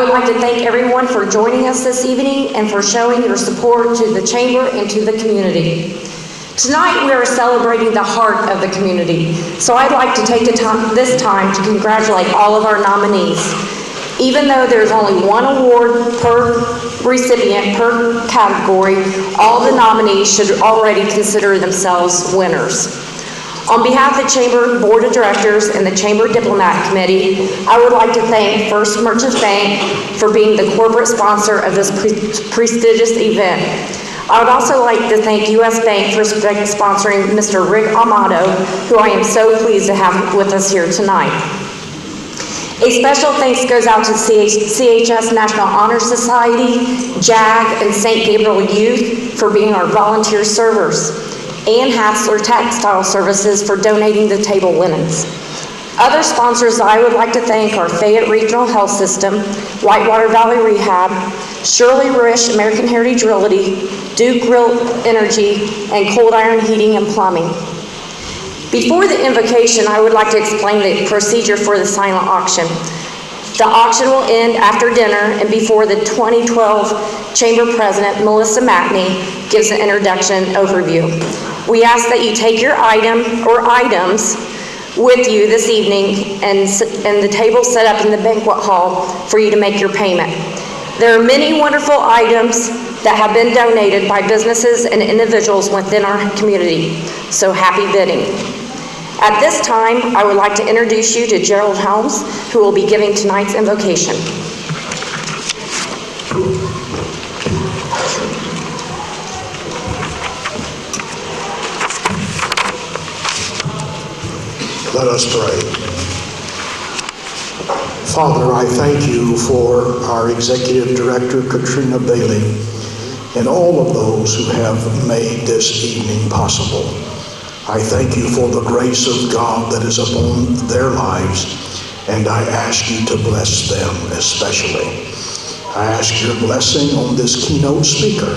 I would like to thank everyone for joining us this evening and for showing your support to the Chamber and to the community. Tonight we are celebrating the heart of the community, so I'd like to take this time to congratulate all of our nominees. Even though there's only one award per recipient per category, all the nominees should already consider themselves winners. On behalf of the Chamber Board of Directors and the Chamber Diplomat Committee, I would like to thank First Merchants Bank for being the corporate sponsor of this prestigious event. I would also like to thank U.S. Bank for sponsoring Mr. Rick Amato, who I am so pleased to have with us here tonight. A special thanks goes out to CHS National Honor Society, JAG, and St. Gabriel Youth for being our volunteer servers, and Hatzler Textile Services for donating the table linens. Other sponsors I would like to thank are Fayette Regional Health System, Whitewater Valley Rehab, Shirley Risch American Heritage Realty, Duke Real Energy, and Cold Iron Heating and Plumbing. Before the invocation, I would like to explain the procedure for the silent auction. The auction will end after dinner and before the 2012 Chamber President, Melissa Matney, gives an introduction overview. We ask that you take your item or items with you this evening and the table set up in the banquet hall for you to make your payment. There are many wonderful items that have been donated by businesses and individuals within our community, so happy bidding. At this time, I would like to introduce you to Gerald Helms, who will be giving tonight's invocation. Let us pray. Father, I thank you for our Executive Director, Katrina Bailey, and all of those who have made this evening possible. I thank you for the grace of God that is upon their lives, and I ask you to bless them especially. I ask your blessing on this keynote speaker,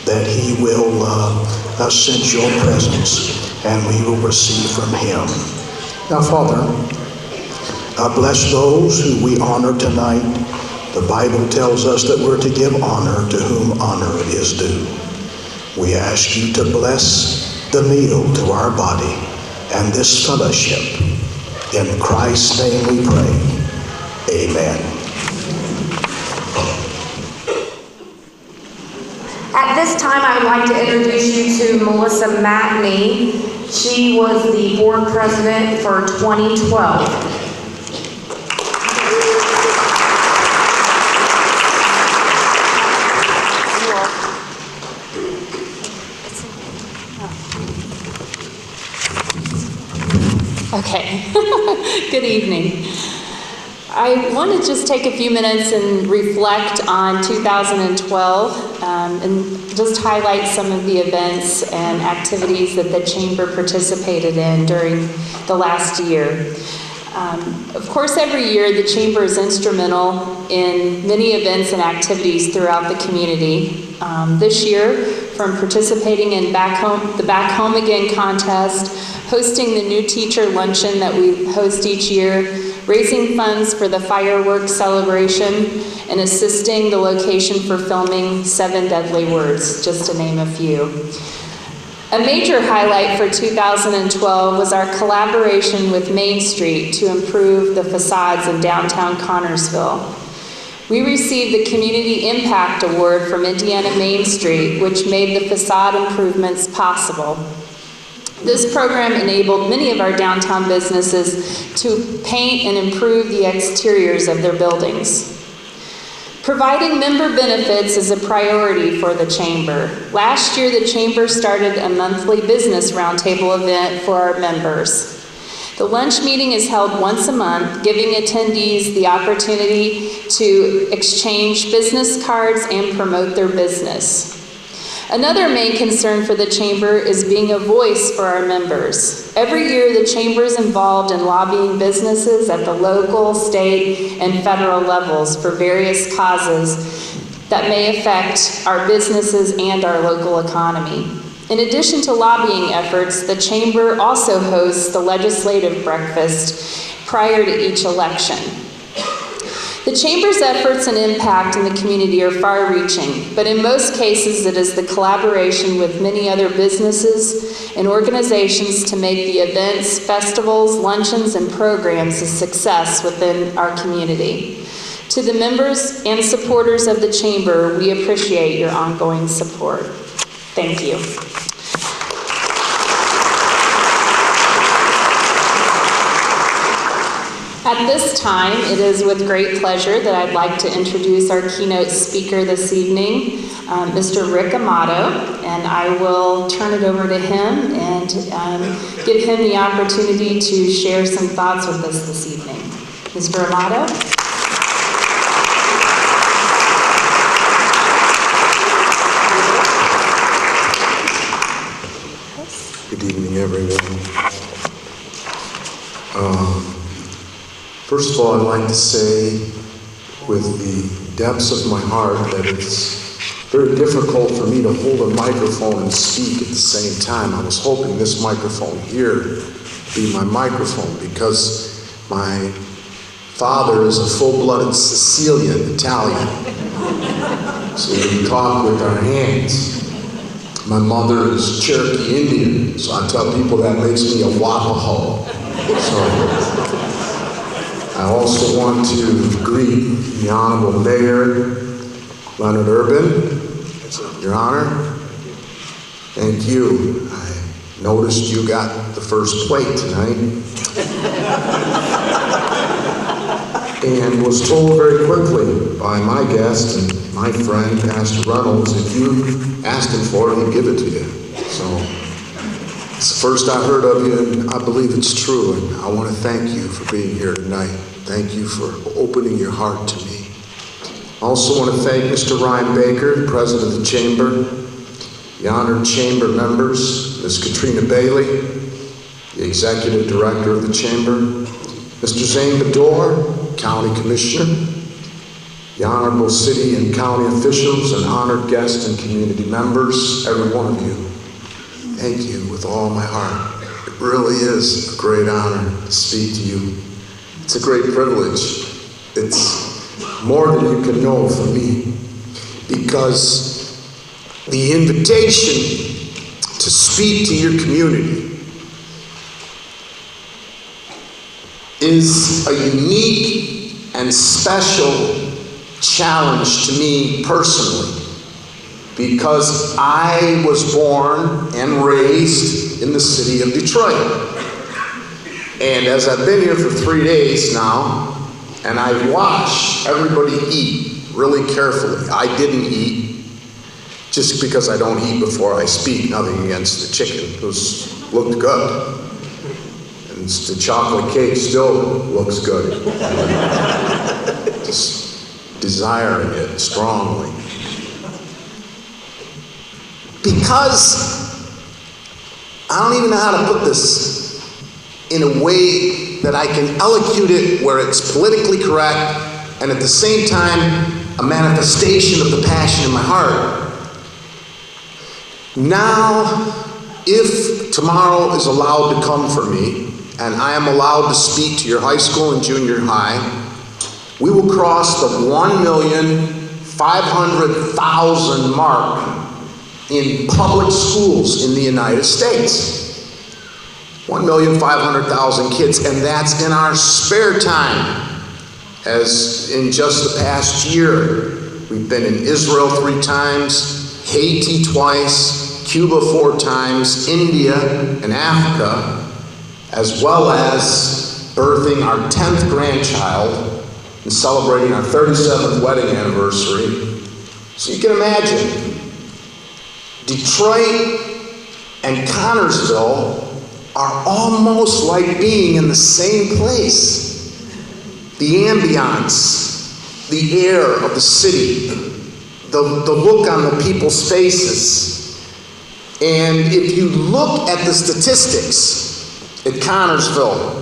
that he will sense your presence and we will receive from him. Now, Father, bless those who we honor tonight. The Bible tells us that we're to give honor to whom honor is due. We ask you to bless the meal to our body and this fellowship. In Christ's name we pray. Amen. At this time, I would like to introduce you to Melissa Matney. She was the board president for 2012. Okay, good evening. I want to just take a few minutes and reflect on 2012 and just highlight some of the events and activities that the Chamber participated in during the last year. Of course, every year the Chamber is instrumental in many events and activities throughout the community. This year, from participating in the Back Home Again contest, hosting the new teacher luncheon that we host each year, raising funds for the fireworks celebration, and assisting the location for filming 7 Deadly Words, just to name a few. A major highlight for 2012 was our collaboration with Main Street to improve the facades in downtown Connersville. We received the Community Impact Award from Indiana Main Street, which made the facade improvements possible. This program enabled many of our downtown businesses to paint and improve the exteriors of their buildings. Providing member benefits is a priority for the Chamber. Last year, the Chamber started a monthly business roundtable event for our members. The lunch meeting is held once a month, giving attendees the opportunity to exchange business cards and promote their business. Another main concern for the Chamber is being a voice for our members. Every year, the Chamber is involved in lobbying businesses at the local, state, and federal levels for various causes that may affect our businesses and our local economy. In addition to lobbying efforts, the Chamber also hosts the legislative breakfast prior to each election. The Chamber's efforts and impact in the community are far-reaching, but in most cases it is the collaboration with many other businesses and organizations to make the events, festivals, luncheons, and programs a success within our community. To the members and supporters of the Chamber, we appreciate your ongoing support. Thank you. At this time, it is with great pleasure that I'd like to introduce our keynote speaker this evening, Mr. Rick Amato, and I will turn it over to him and give him the opportunity to share some thoughts with us this evening. Mr. Amato? Good evening, everyone. First of all, I'd like to say with the depths of my heart that it's very difficult for me to hold a microphone and speak at the same time. I was hoping this microphone here would be my microphone because my father is a full-blooded Sicilian Italian, so we talk with our hands. My mother is Cherokee Indian, so I tell people that makes me a Wapaho. So I also want to greet the Honorable Mayor, Leonard Urban. Your Honor, thank you. I noticed you got the first plate tonight. And was told very quickly by my guest and my friend, Pastor Reynolds, if you asked him for it, he'd give it to you. So it's the first I heard of you, and I believe it's true, and I want to thank you for being here tonight. Thank you for opening your heart to me. I also want to thank Mr. Ryan Baker, President of the Chamber, the honored Chamber members, Ms. Katrina Bailey, the Executive Director of the Chamber, Mr. Zane Bedore, County Commissioner, the honorable city and county officials and honored guests and community members, every one of you. Thank you with all my heart. It really is a great honor to speak to you. It's a great privilege. It's more than you can know for me, because the invitation to speak to your community is a unique and special challenge to me personally, because I was born and raised in the city of Detroit. And as I've been here for 3 days now, and I've watched everybody eat really carefully. I didn't eat, just because I don't eat before I speak, nothing against the chicken. It looked good. And the chocolate cake still looks good. Just desiring it strongly. Because I don't even know how to put this in a way that I can elocute it where it's politically correct and at the same time a manifestation of the passion in my heart. Now, if tomorrow is allowed to come for me and I am allowed to speak to your high school and junior high, we will cross the 1,500,000 mark in public schools in the United States. 1,500,000 kids, and that's in our spare time. As in just the past year, we've been in Israel 3 times, Haiti twice, Cuba 4 times, India and Africa, as well as birthing our 10th grandchild and celebrating our 37th wedding anniversary. So you can imagine, Detroit and Connersville are almost like being in the same place. The ambiance, the air of the city, the look on the people's faces. And if you look at the statistics at Connersville,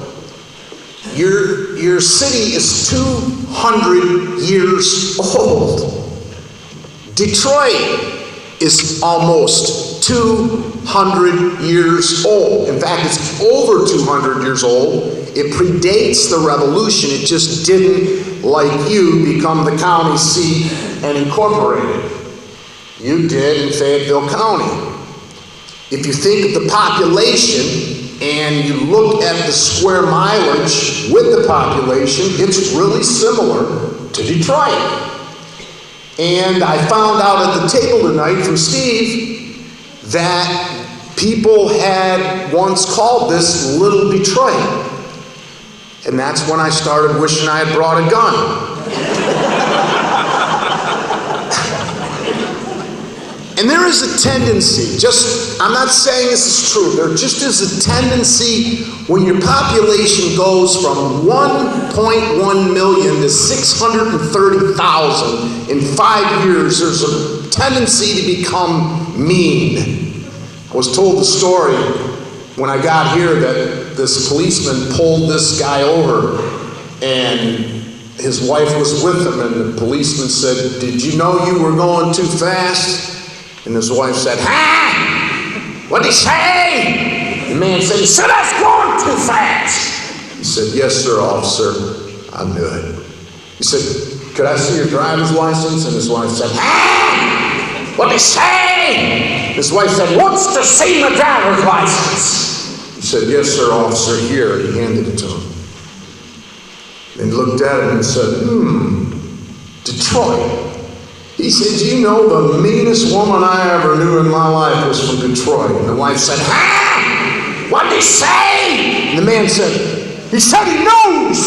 your city is 200 years old. Detroit is almost 200 years old. In fact, it's over 200 years old. It predates the revolution. It just didn't like you, become the county seat and incorporate it. You did in Fayetteville County. If you think of the population and you look at the square mileage with the population, it's really similar to Detroit. And I found out at the table tonight from Steve that people had once called this Little Detroit. And that's when I started wishing I had brought a gun. And there is a tendency, I'm not saying this is true, there just is a tendency when your population goes from 1.1 million to 630,000 in 5 years, there's a tendency to become mean. I was told the story when I got here that this policeman pulled this guy over and his wife was with him, and the policeman said, "Did you know you were going too fast?" And his wife said, "Ha! What'd he say?" The man said, "He said I was going too fast." He said, "Yes, sir, officer, I knew it." He said, "Could I see your driver's license?" And his wife said, "Ha! What'd he say?" His wife said, "Wants to see my driver's license." He said, "Yes, sir, officer, here." He handed it to him. And he looked at it and said, Detroit. He said, "You know, the meanest woman I ever knew in my life was from Detroit." And the wife said, "Ha! What did he say?" And the man said, "He said he knows."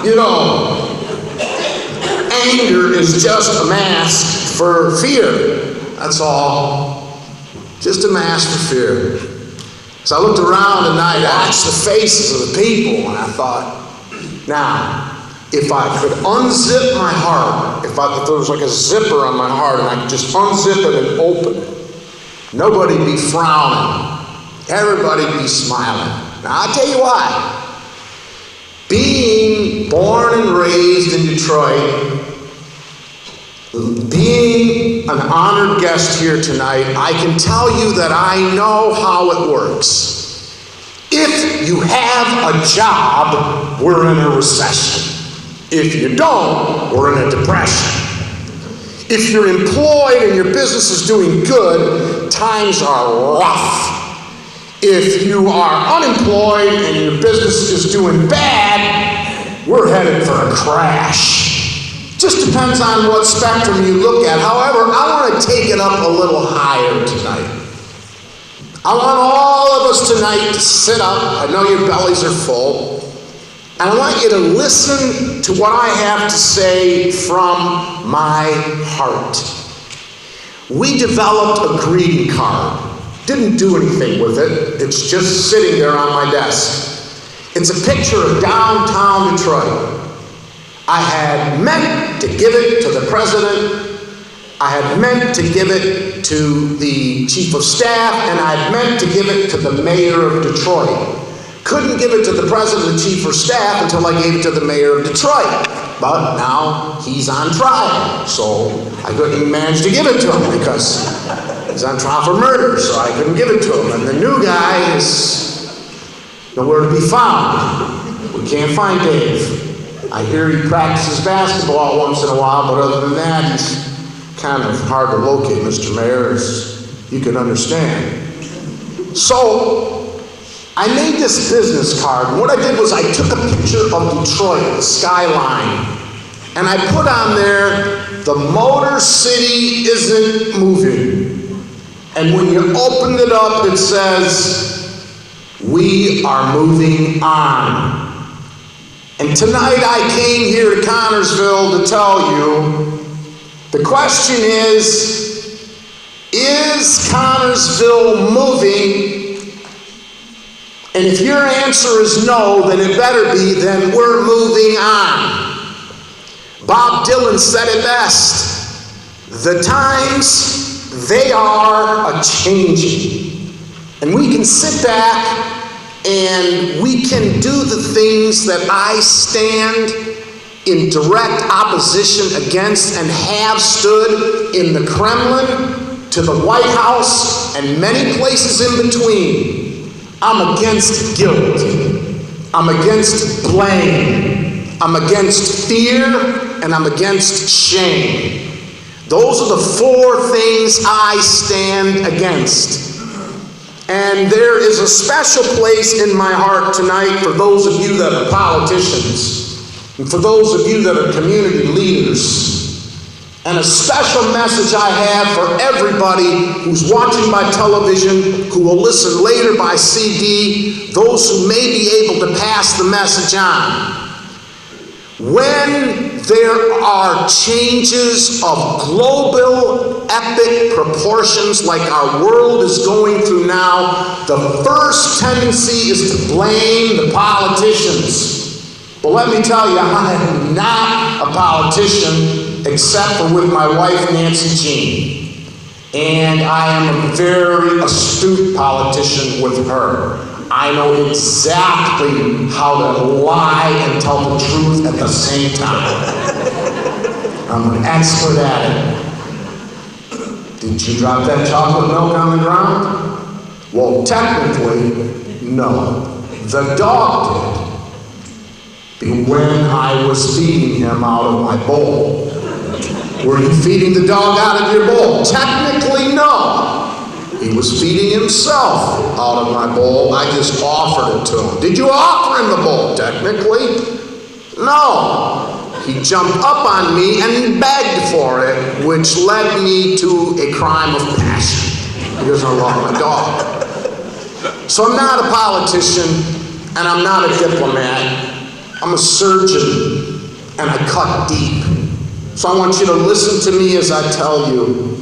You know, anger is just a mask for fear. That's all. Just a mask for fear. So I looked around tonight, I watched the faces of the people, and I thought, now, if I could unzip my heart, if there was like a zipper on my heart and I could just unzip it and open it, nobody'd be frowning. Everybody'd be smiling. Now, I'll tell you why. Being born and raised in Detroit, being an honored guest here tonight, I can tell you that I know how it works. If you have a job, we're in a recession. If you don't, we're in a depression. If you're employed and your business is doing good, times are rough. If you are unemployed and your business is doing bad, we're headed for a crash. Just depends on what spectrum you look at. However, I want to take it up a little higher tonight. I want all of us tonight to sit up. I know your bellies are full. And I want you to listen to what I have to say from my heart. We developed a greeting card. Didn't do anything with it. It's just sitting there on my desk. It's a picture of downtown Detroit. I had meant to give it to the president. I had meant to give it to the chief of staff, and I had meant to give it to the mayor of Detroit. Couldn't give it to the president, the chief of staff until I gave it to the mayor of Detroit. But now he's on trial, so I couldn't manage to give it to him because he's on trial for murder, so I couldn't give it to him. And the new guy is nowhere to be found. We can't find Dave. I hear he practices basketball once in a while, but other than that, he's kind of hard to locate, Mr. Mayor, as you can understand. So, I made this business card, and what I did was I took a picture of Detroit, the skyline, and I put on there, "The Motor City isn't moving." And when you opened it up, it says, "We are moving on." And tonight I came here to Connersville to tell you, the question is Connersville moving? And if your answer is no, then it better be, then we're moving on. Bob Dylan said it best. The times, they are a-changing. And we can sit back and we can do the things that I stand in direct opposition against and have stood in the Kremlin to the White House and many places in between. I'm against guilt. I'm against blame. I'm against fear, and I'm against shame. Those are the four things I stand against. And there is a special place in my heart tonight for those of you that are politicians, and for those of you that are community leaders. And a special message I have for everybody who's watching by television, who will listen later by CD, those who may be able to pass the message on. When there are changes of global epic proportions like our world is going through now, the first tendency is to blame the politicians. But let me tell you, I am not a politician except for with my wife, Nancy Jean. And I am a very astute politician with her. I know exactly how to lie and tell the truth at the same time. I'm an expert at it. Did you drop that chocolate milk on the ground? Well, technically, no. The dog did. When I was feeding him out of my bowl. Were you feeding the dog out of your bowl? Technically, no. He was feeding himself out of my bowl. I just offered it to him. Did you offer him the bowl? Technically, no. He jumped up on me and begged for it, which led me to a crime of passion because I love my dog. So I'm not a politician and I'm not a diplomat. I'm a surgeon and I cut deep. So I want you to listen to me as I tell you.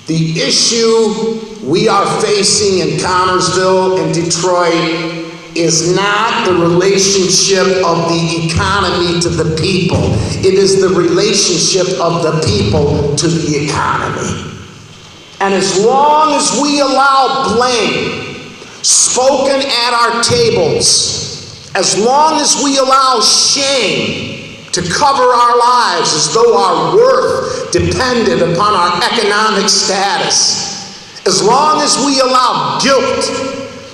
The issue we are facing in Connersville and Detroit is not the relationship of the economy to the people. It is the relationship of the people to the economy. And as long as we allow blame spoken at our tables, as long as we allow shame to cover our lives as though our worth depended upon our economic status, as long as we allow guilt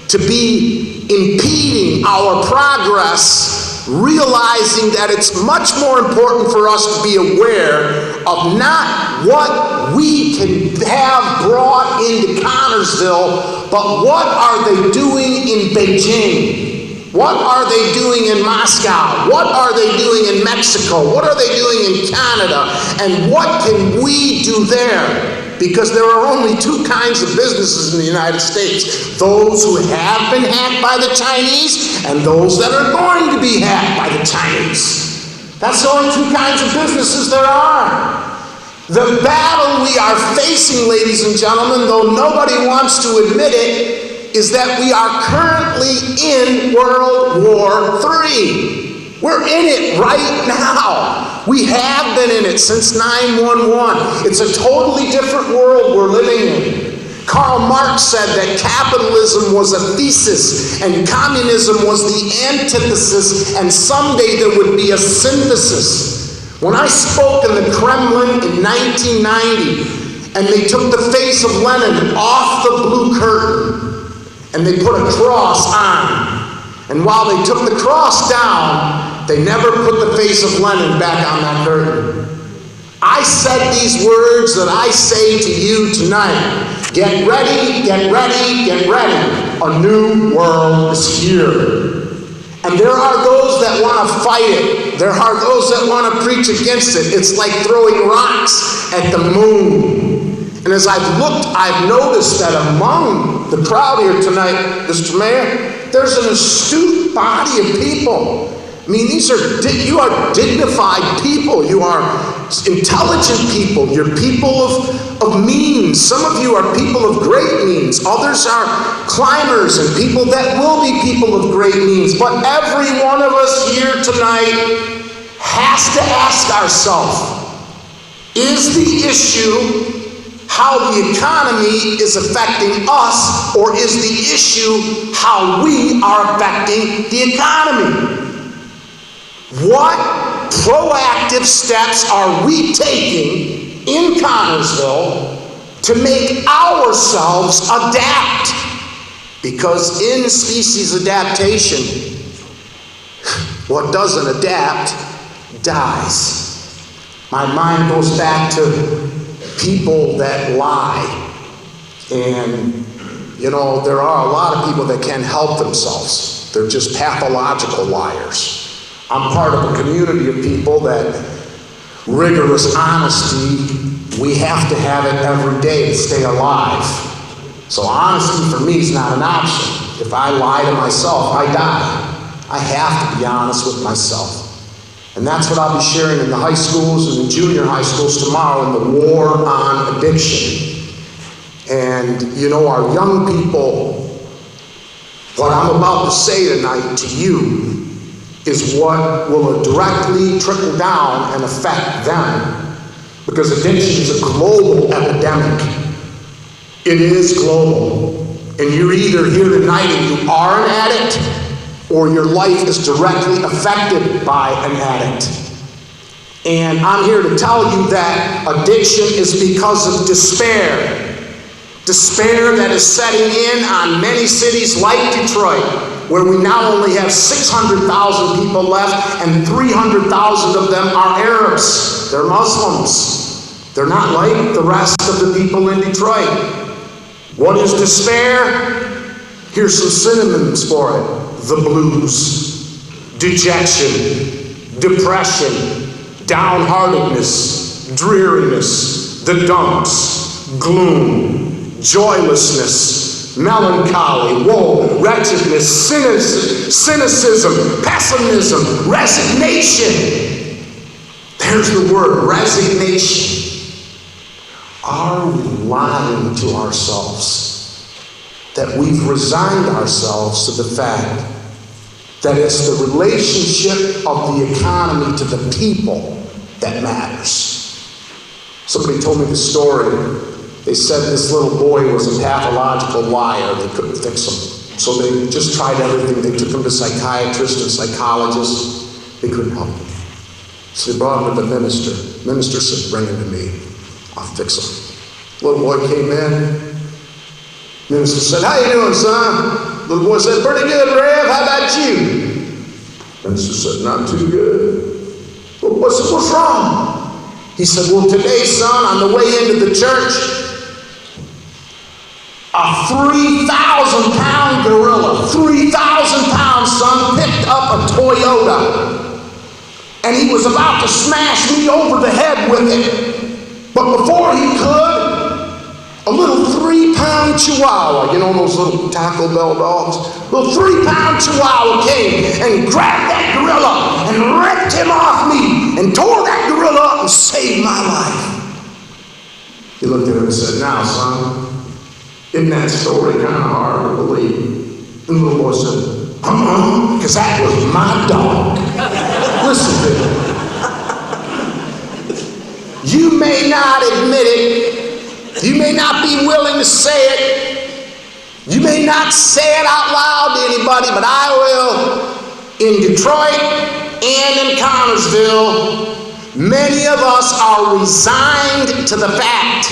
to be impeding our progress, realizing that it's much more important for us to be aware of not what we can have brought into Connersville, but what are they doing in Beijing? What are they doing in Moscow? What are they doing in Mexico? What are they doing in Canada? And what can we do there? Because there are only two kinds of businesses in the United States. Those who have been hacked by the Chinese and those that are going to be hacked by the Chinese. That's the only two kinds of businesses there are. The battle we are facing, ladies and gentlemen, though nobody wants to admit it, is that we are currently in World War III. We're in it right now. We have been in it since 9/11. It's a totally different world we're living in. Karl Marx said that capitalism was a thesis and communism was the antithesis, and someday there would be a synthesis. When I spoke in the Kremlin in 1990, and they took the face of Lenin off the blue curtain, and they put a cross on. And while they took the cross down, they never put the face of Lenin back on that curtain. I said these words that I say to you tonight. Get ready, get ready, get ready. A new world is here. And there are those that want to fight it. There are those that want to preach against it. It's like throwing rocks at the moon. And as I've looked, I've noticed that among the crowd here tonight, Mr. Mayor, there's an astute body of people. I mean, you are dignified people. You are intelligent people. You're people of means. Some of you are people of great means. Others are climbers and people that will be people of great means. But every one of us here tonight has to ask ourselves, is the issue how the economy is affecting us, or is the issue how we are affecting the economy? What proactive steps are we taking in Connersville to make ourselves adapt? Because in species adaptation, what doesn't adapt dies. My mind goes back to people that lie. And, you know, there are a lot of people that can't help themselves. They're just pathological liars. I'm part of a community of people that rigorous honesty, we have to have it every day to stay alive. So honesty for me is not an option. If I lie to myself, I die. I have to be honest with myself. And that's what I'll be sharing in the high schools and the junior high schools tomorrow in the war on addiction. And, you know, our young people, what I'm about to say tonight to you is what will directly trickle down and affect them. Because addiction is a global epidemic. It is global. And you're either here tonight and you are an addict, or your life is directly affected by an addict. And I'm here to tell you that addiction is because of despair. Despair that is setting in on many cities like Detroit, where we now only have 600,000 people left, and 300,000 of them are Arabs. They're Muslims. They're not like the rest of the people in Detroit. What is despair? Here's some synonyms for it. The blues, dejection, depression, downheartedness, dreariness, the dumps, gloom, joylessness, melancholy, woe, wretchedness, cynicism, pessimism, resignation. There's the word, resignation. Are we lying to ourselves that we've resigned ourselves to the fact that it's the relationship of the economy to the people that matters? Somebody told me the story. They said this little boy was a pathological liar. They couldn't fix him. So they just tried everything. They took him to psychiatrists and psychologists. They couldn't help him. So they brought him to the minister. The minister said, bring him to me. I'll fix him. Little boy came in. Minister said, how you doing, son? Little boy said, pretty good, Rev. How about you? Minister said, not too good. Well, what's wrong? He said, well, today, son, on the way into the church, a 3,000-pound gorilla, 3,000 pounds, son, picked up a Toyota. And he was about to smash me over the head with it. But before he could, a little 3-pound Chihuahua, you know those little Taco Bell dogs? Little 3-pound Chihuahua came and grabbed that gorilla and ripped him off me and tore that gorilla up and saved my life. He looked at him and said, now, son, isn't that story kind of hard to believe? And the little boy said, because that was my dog. Listen to me. You may not admit it. You may not be willing to say it. You may not say it out loud to anybody, but I will. In Detroit and in Connersville, many of us are resigned to the fact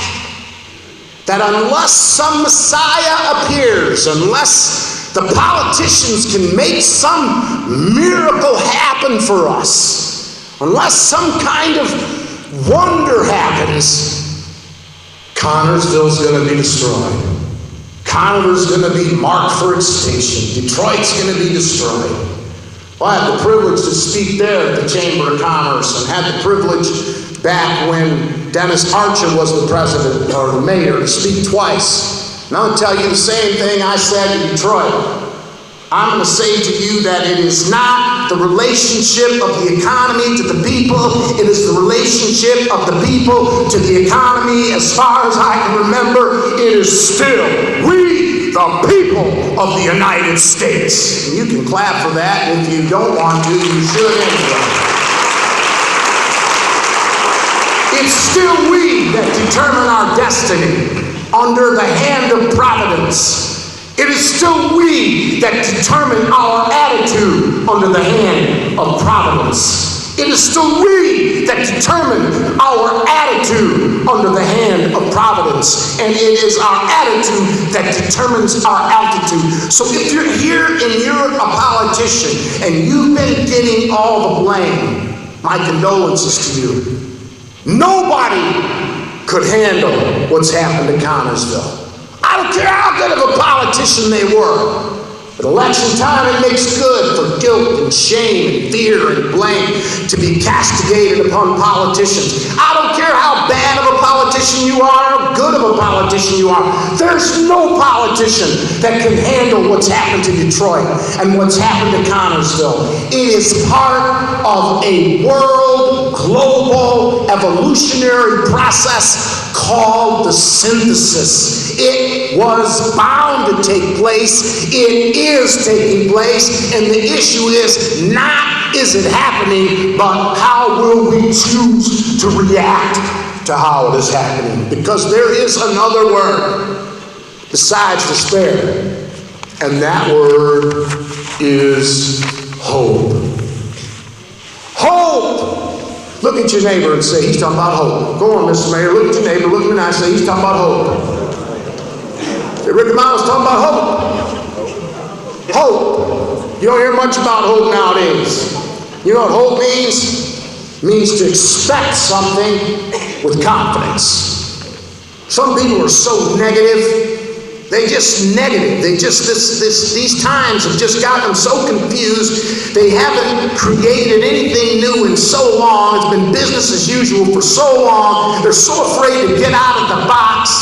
that unless some Messiah appears, unless the politicians can make some miracle happen for us, unless some kind of wonder happens, Connersville's going to be destroyed. Connersville's going to be marked for extinction. Detroit's going to be destroyed. Well, I had the privilege to speak there at the Chamber of Commerce, and had the privilege back when Dennis Archer was the president or the mayor to speak twice. And I'll tell you the same thing I said in Detroit. I'm going to say to you that it is not the relationship of the economy to the people. It is the relationship of the people to the economy. As far as I can remember, it is still we, the people of the United States. And you can clap for that. If you don't want to, you should anyway. It's still we that determine our destiny under the hand of providence. It is still we that determine our attitude under the hand of providence. It is still we that determine our attitude under the hand of providence. And it is our attitude that determines our altitude. So if you're here and you're a politician and you've been getting all the blame, my condolences to you. Nobody could handle what's happened to Connersville. I don't care how good of a politician they were. At election time, it makes good for guilt and shame and fear and blame to be castigated upon politicians. I don't care how bad of a politician you are, how good of a politician you are. There's no politician that can handle what's happened to Detroit and what's happened to Connersville. It is part of a world, global, evolutionary process called the synthesis. It was bound to take place. It is taking place. And the issue is not is it happening, but how will we choose to react to how it is happening? Because there is another word besides despair. And that word is hope. Hope! Look at your neighbor and say, he's talking about hope. Go on, Mr. Mayor. Look at your neighbor. Look at me and I say, he's talking about hope. Say, Ricky Miles talking about hope. Hope. You don't hear much about hope nowadays. You know what hope means? It means to expect something with confidence. Some people are so negative. They just negative. They just, these times have just gotten them so confused. They haven't created anything new in so long. It's been business as usual for so long. They're so afraid to get out of the box.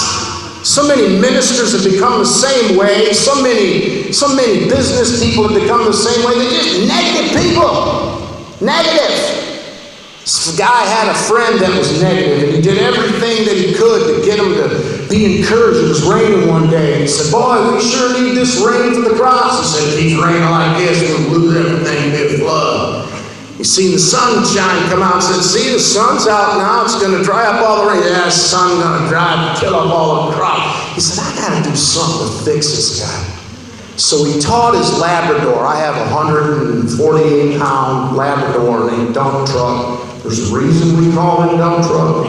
So many ministers have become the same way. So many business people have become the same way. They're just negative people. Negative. This guy had a friend that was negative, and he did everything that he could to get him to be encouraged. It was raining one day, and he said, boy, we sure need this rain for the crops. He said, if he's raining like this, we'll lose everything, be a flood. He seen the sunshine come out and said, see, the sun's out now, it's going to dry up all the rain. Yeah, the sun's going to dry, kill up all the crop. He said, I got to do something to fix this guy. So he taught his Labrador. I have a 148-pound Labrador named Dump Truck. There's a reason we call him Dump Truck.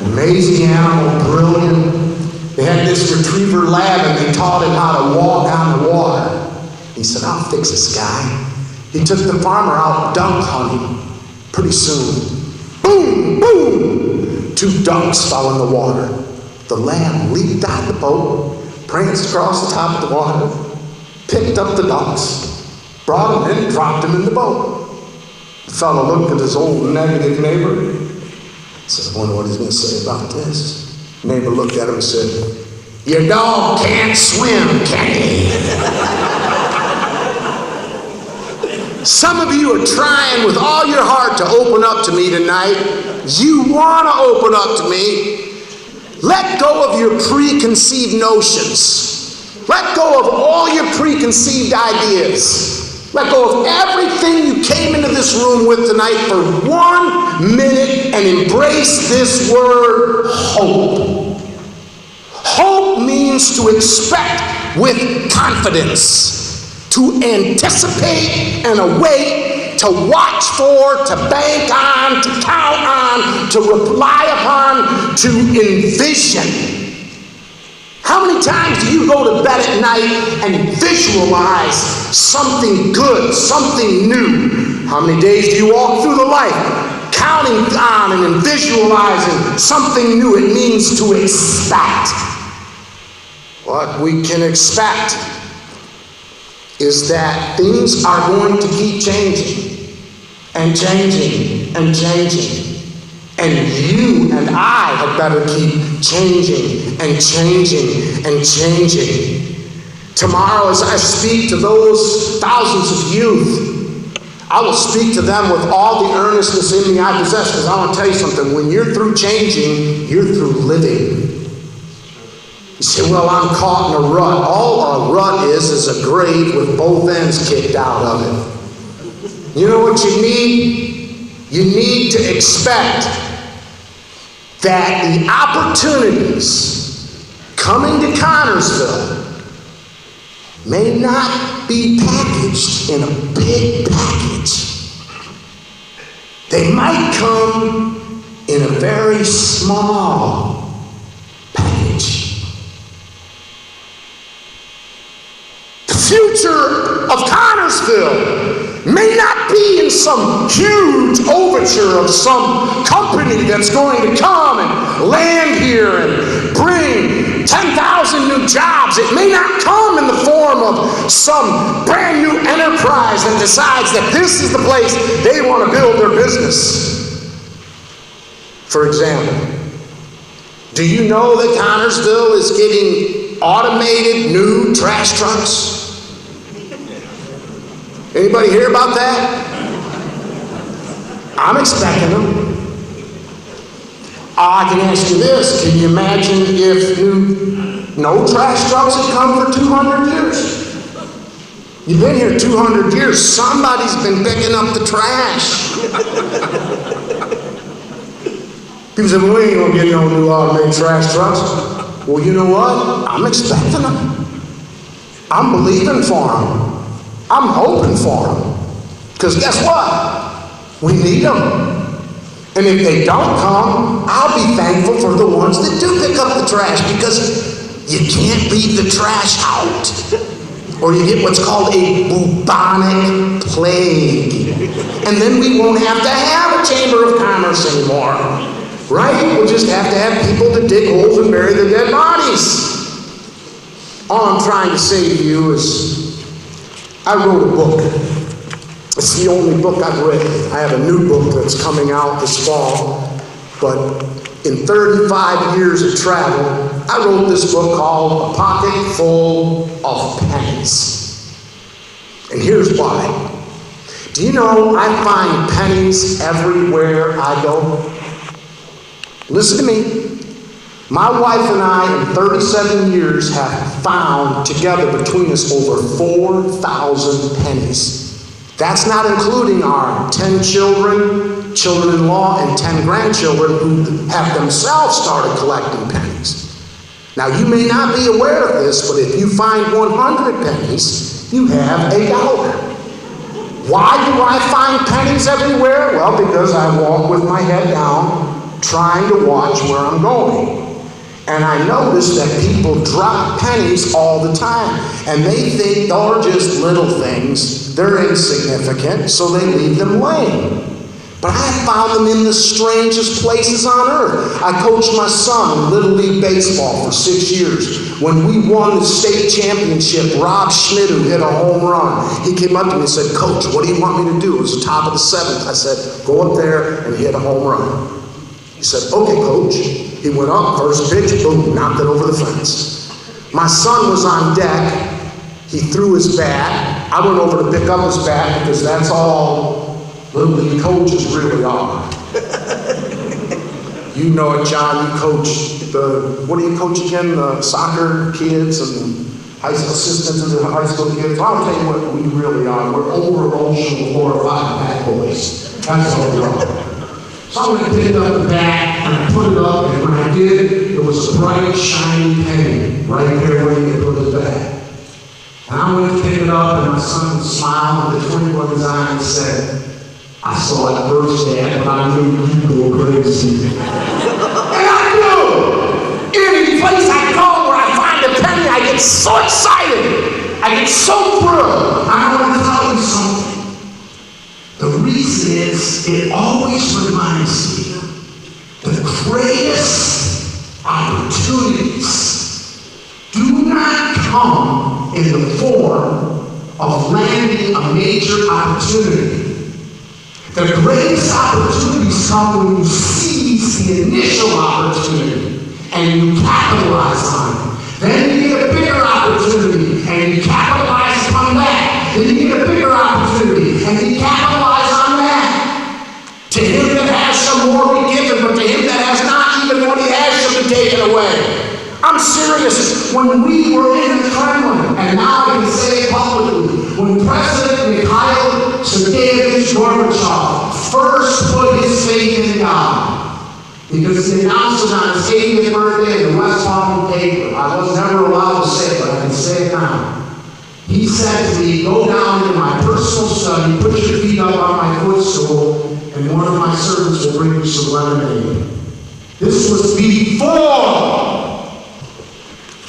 Amazing animal, brilliant. They had this retriever lab and they taught him how to walk on the water. He said, I'll fix this guy. He took the farmer out dunk hunting. Pretty soon, boom, boom, 2 ducks fell in the water. The lab leaped out the boat, pranced across the top of the water, picked up the ducks, brought them in, dropped them in the boat. The fellow looked at his old negative neighbor. He said, I wonder what he's going to say about this. The neighbor looked at him and said, your dog can't swim, can he? Some of you are trying with all your heart to open up to me tonight. You want to open up to me. Let go of your preconceived notions. Let go of all your preconceived ideas. Let go of everything you came into this room with tonight for 1 minute and embrace this word, hope. Hope means to expect with confidence, to anticipate and await, to watch for, to bank on, to count on, to rely upon, to envision. How many times do you go to bed at night and visualize something good, something new? How many days do you walk through the life counting on and visualizing something new? It means to expect. What we can expect is that things are going to keep changing and changing and changing. And you and I had better keep changing and changing and changing. Tomorrow, as I speak to those thousands of youth, I will speak to them with all the earnestness in me I possess, because I want to tell you something. When you're through changing, you're through living. You say, well, I'm caught in a rut. All a rut is a grave with both ends kicked out of it. You know what you need? You need to expect that the opportunities coming to Connersville may not be packaged in a big package. They might come in a very small package. The future of Connersville may not be in some huge overture of some company that's going to come and land here and bring 10,000 new jobs. It may not come in the form of some brand new enterprise that decides that this is the place they want to build their business. For example, do you know that Connersville is getting automated new trash trucks? Anybody hear about that? I'm expecting them. I can ask you this, can you imagine if no trash trucks had come for 200 years? You've been here 200 years, somebody's been picking up the trash. People say, well, we ain't gonna get no new automated trash trucks. Well, you know what? I'm expecting them. I'm believing for them. I'm hoping for them. Because guess what? We need them. And if they don't come, I'll be thankful for the ones that do pick up the trash, because you can't leave the trash out, or you get what's called a bubonic plague. And then we won't have to have a Chamber of Commerce anymore, right? We'll just have to have people to dig holes and bury their dead bodies. All I'm trying to say to you is, I wrote a book. It's the only book I've written. I have a new book that's coming out this fall, but in 35 years of travel, I wrote this book called A Pocket Full of Pennies. And here's why. Do you know I find pennies everywhere I go? Listen to me. My wife and I, in 37 years, have found together between us over 4,000 pennies. That's not including our 10 children, children-in-law, and 10 grandchildren who have themselves started collecting pennies. Now, you may not be aware of this, but if you find 100 pennies, you have $1. Why do I find pennies everywhere? Well, because I walk with my head down, trying to watch where I'm going. And I notice that people drop pennies all the time, and they think they're just little things. They're insignificant, so they leave them laying. But I found them in the strangest places on earth. I coached my son in Little League Baseball for 6 years. When we won the state championship, Rob Schmidt, who hit a home run, he came up to me and said, "Coach, what do you want me to do?" It was the top of the 7th. I said, "Go up there and hit a home run." He said, "Okay, Coach." He went up, first pitch, boom, knocked it over the fence. My son was on deck. He threw his bat. I went over to pick up his bat, because that's all Little League coaches really are. You know it, John. You coach what do you coach again? The soccer kids and the high school assistants and the high school kids. I'll tell you what we really are. We're over-emotional 4 or 5 bad boys. That's what we are. So I'm going to pick up the bat, and I put it up, and when I did, it was a bright, shiny penny right there where he put his bat. And I went to pick it up, and my son smiled with a twinkle in his eye and said, "I saw it first, Dad, but I knew you'd go crazy." And I knew! Any place I go where I find a penny, I get so excited. I get so thrilled. I want to tell you something. The reason is, it always reminds me the greatest opportunities do not come in the form of landing a major opportunity. The greatest opportunities come when you seize the initial opportunity and you capitalize on it. Then you get a bigger opportunity and you capitalize upon that. Then you get a bigger opportunity and you capitalize on that. To him that has some more be given, but to him that has not, even what he has shall be taken away. I'm serious. When we were in the Kremlin, and now I can say it publicly, when President Mikhail Sergeyevich Gorbachev first put his faith in God, because he announced it on his 80th birthday in the West Palm paper. I was never allowed to say it, but I can say it now. He said to me, "Go down into my personal study, put your feet up on my footstool, and one of my before.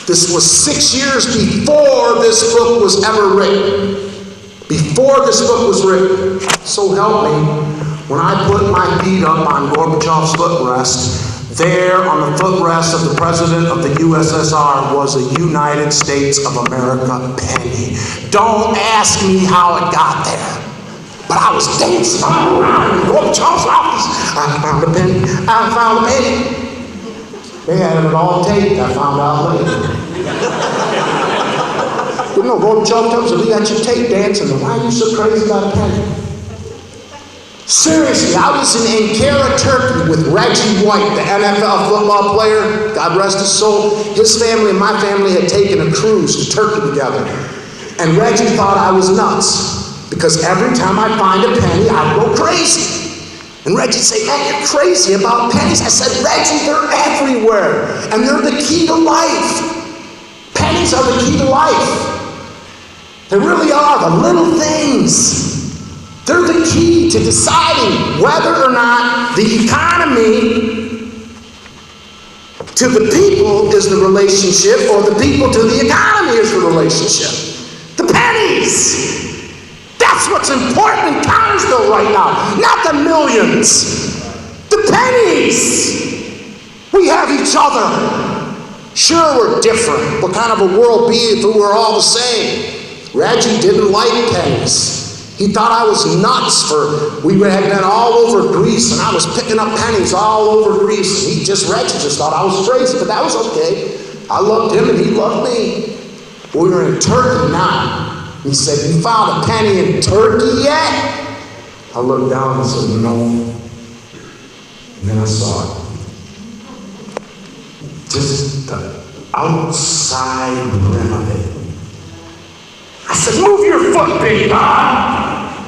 This was 6 years before this book was ever written. Before this book was written. So help me, when I put my feet up on Gorbachev's footrest, there on the footrest of the President of the USSR was a United States of America penny. Don't ask me how it got there. But I was dancing all around in Gorbachev's office. I found a penny. I found a penny. They had it all taped, I found out later. But no, Gorbachev tells me, we got your tape dancing, and why are you so crazy about a penny? Seriously, I was in Ankara, Turkey with Reggie White, the NFL football player, God rest his soul. His family and my family had taken a cruise to Turkey together. And Reggie thought I was nuts, because every time I'd find a penny, I'd go crazy. And Reggie'd say, man, you're crazy about pennies. I said, Reggie, they're everywhere. And they're the key to life. Pennies are the key to life. They really are, the little things. They're the key to deciding whether or not the economy to the people is the relationship or the people to the economy is the relationship. The pennies. That's what's important in Connersville right now, not the millions. The pennies. We have each other. Sure, we're different. What kind of a world be if we were all the same? Reggie didn't like pennies. He thought I was nuts we had been all over Greece and I was picking up pennies all over Greece. And Reggie just thought I was crazy, but that was okay. I loved him and he loved me. We were in Turkey now. He said, you found a penny in Turkey yet? I looked down and said, no. And then I saw it. Just the outside rim of it. I said, move your foot, big dog.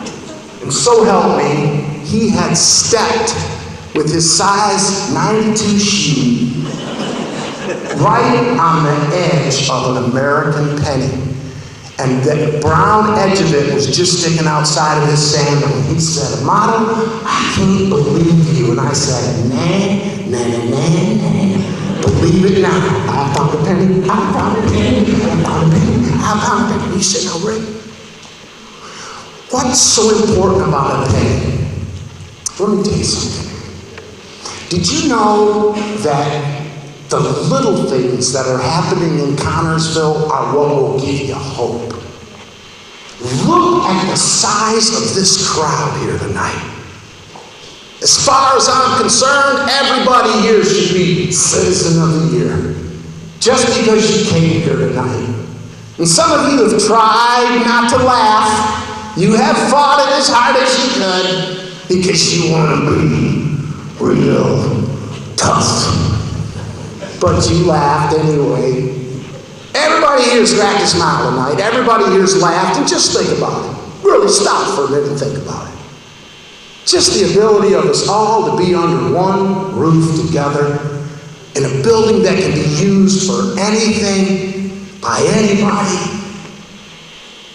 And so help me, he had stepped with his size 92 shoe right on the edge of an American penny. And the brown edge of it was just sticking outside of his sandal. And he said, Amato, I can't believe you. And I said, nah. Believe it now. I found a penny. I found a penny. He said, now, Rick, what's so important about a penny? Let me tell you something. Did you know that the little things that are happening in Connersville are what will give you hope? Look at the size of this crowd here tonight. As far as I'm concerned, everybody here should be Citizen of the Year. Just because you came here tonight. And some of you have tried not to laugh. You have fought it as hard as you could because you want to be real tough. But you laughed anyway. Everybody here's cracked a smile tonight. Everybody here's laughed. And just think about it. Really stop for a minute and think about it. Just the ability of us all to be under one roof together in a building that can be used for anything by anybody.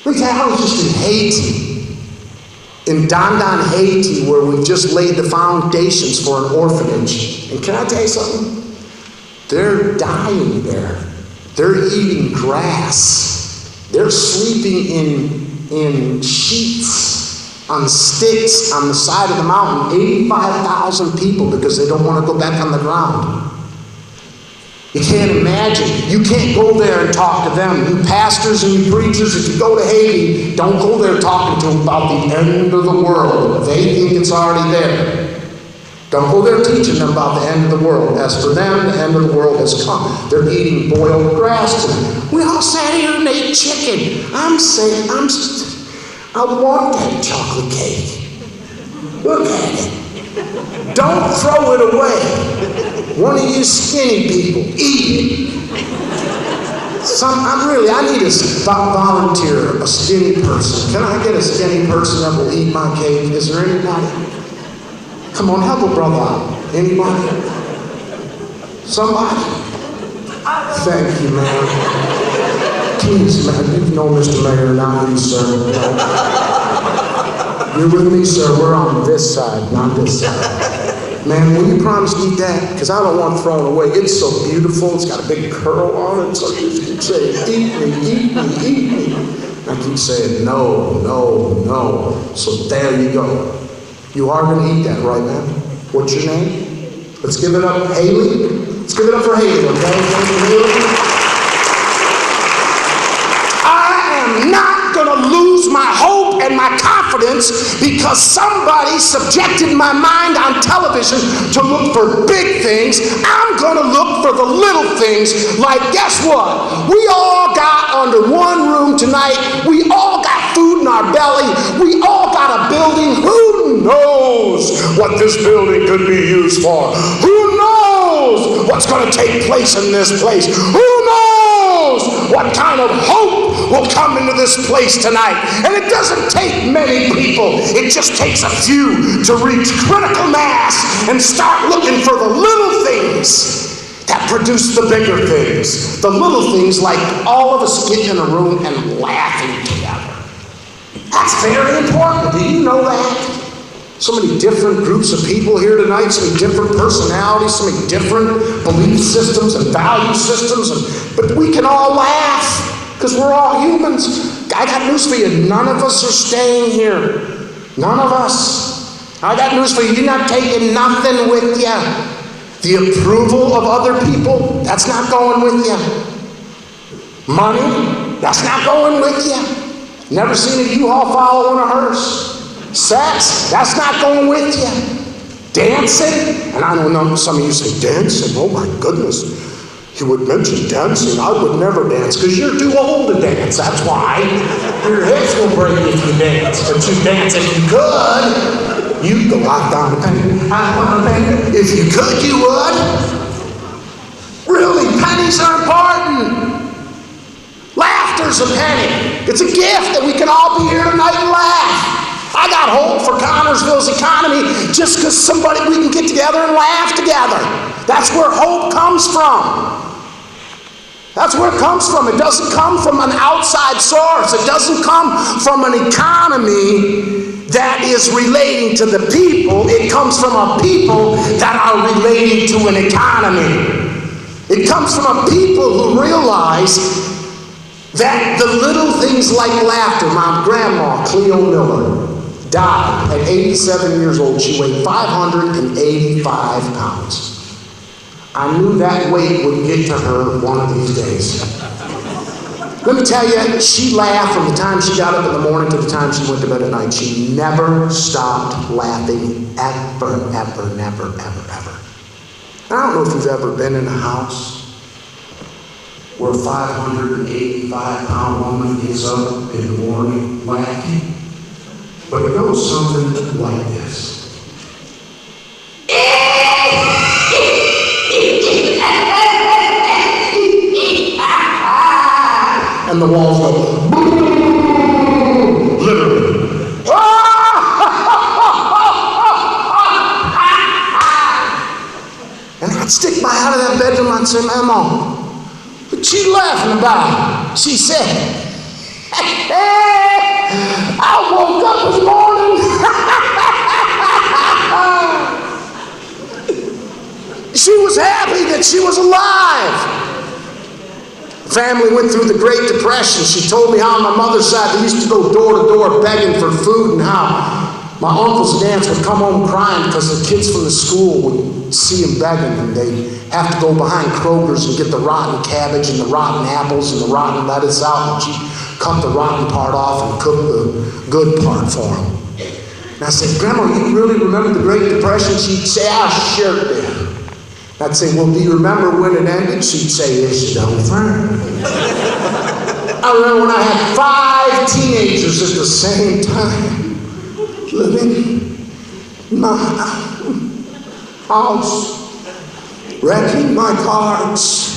Look, I was just in Haiti, in Don, Haiti, where we've just laid the foundations for an orphanage. And can I tell you something? They're dying there. They're eating grass. They're sleeping in sheets on sticks on the side of the mountain. 85,000 people because they don't want to go back on the ground. You can't imagine. You can't go there and talk to them. You pastors and you preachers, if you go to Haiti, don't go there talking to them about the end of the world. They think it's already there. Don't go there teaching them about the end of the world. As for them, the end of the world has come. They're eating boiled grass tonight. We all sat here and ate chicken. I want that chocolate cake. Look at it. Don't throw it away. One of you skinny people, eat it. I need a volunteer, a skinny person. Can I get a skinny person that will eat my cake? Is there anybody? Come on, help a brother out. Anybody? Somebody? Thank you, man. Please, man, you know Mr. Mayor, not me, sir. You're with me, sir. We're on this side, not this side. Man, will you promise to eat that? Because I don't want it thrown away. It's so beautiful. It's got a big curl on it. So you keep saying, eat me, eat me, eat me. I keep saying, no, no, no. So there you go. You are going to eat that, right, man? What's your name? Let's give it up, Haley. Let's give it up for Haley, okay? Haley. I am not going to lose my hope and my confidence because somebody subjected my mind on television to look for big things. I'm going to look for the little things. Like, guess what? We all got under one room tonight. We all got food in our belly. We all got a building. Who knows what this building could be used for? Who knows what's going to take place in this place? Who knows what kind of hope will come into this place tonight? And it doesn't take many people. It just takes a few to reach critical mass and start looking for the little things that produce the bigger things. The little things like all of us getting in a room and laughing together. That's very important. Do you know that? So many different groups of people here tonight, so many different personalities, so many different belief systems and value systems, but we can all laugh because we're all humans. I got news for you. None of us are staying here. None of us. I got news for you. You're not taking nothing with you. The approval of other people, that's not going with you. Money, that's not going with you. Never seen a U-Haul following a hearse. Sex, that's not going with you. Dancing, and I don't know, some of you say dancing, oh my goodness. You would mention dancing, I would never dance because you're too old to dance, that's why. Your hips will break if you dance, but you dance if you could. You'd go out down the penny. If you could, you would. Really, pennies are important. Laughter's a penny. It's a gift that we can all be here tonight and laugh. I got hope for Connersville's economy just because we can get together and laugh together. That's where hope comes from. That's where it comes from. It doesn't come from an outside source. It doesn't come from an economy that is relating to the people. It comes from a people that are relating to an economy. It comes from a people who realize that the little things like laughter. My grandma, Cleo Miller, died at 87 years old. She weighed 585 pounds. I knew that weight would get to her one of these days. Let me tell you, she laughed from the time she got up in the morning to the time she went to bed at night. She never stopped laughing, ever, ever, never, ever, ever. I don't know if you've ever been in a house where a 585-pound woman gets up in the morning laughing. But it goes something like this. And the walls go, literally. And I'd stick my head in that bedroom and I'd say, Mama, what you laughing about? She said, I woke up this morning. She was happy that she was alive. Family went through the Great Depression. She told me how on my mother's side they used to go door to door begging for food, and how my uncles and aunts would come home crying because the kids from the school would see them begging, and they'd have to go behind Kroger's and get the rotten cabbage and the rotten apples and the rotten lettuce out, and she'd cut the rotten part off and cook the good part for them. And I said, Grandma, you really remember the Great Depression? She'd say, I sure did. I'd say, well, do you remember when it ended? She'd say, yes, you don't, friend. I remember when I had 5 teenagers at the same time living in my house, wrecking my cards.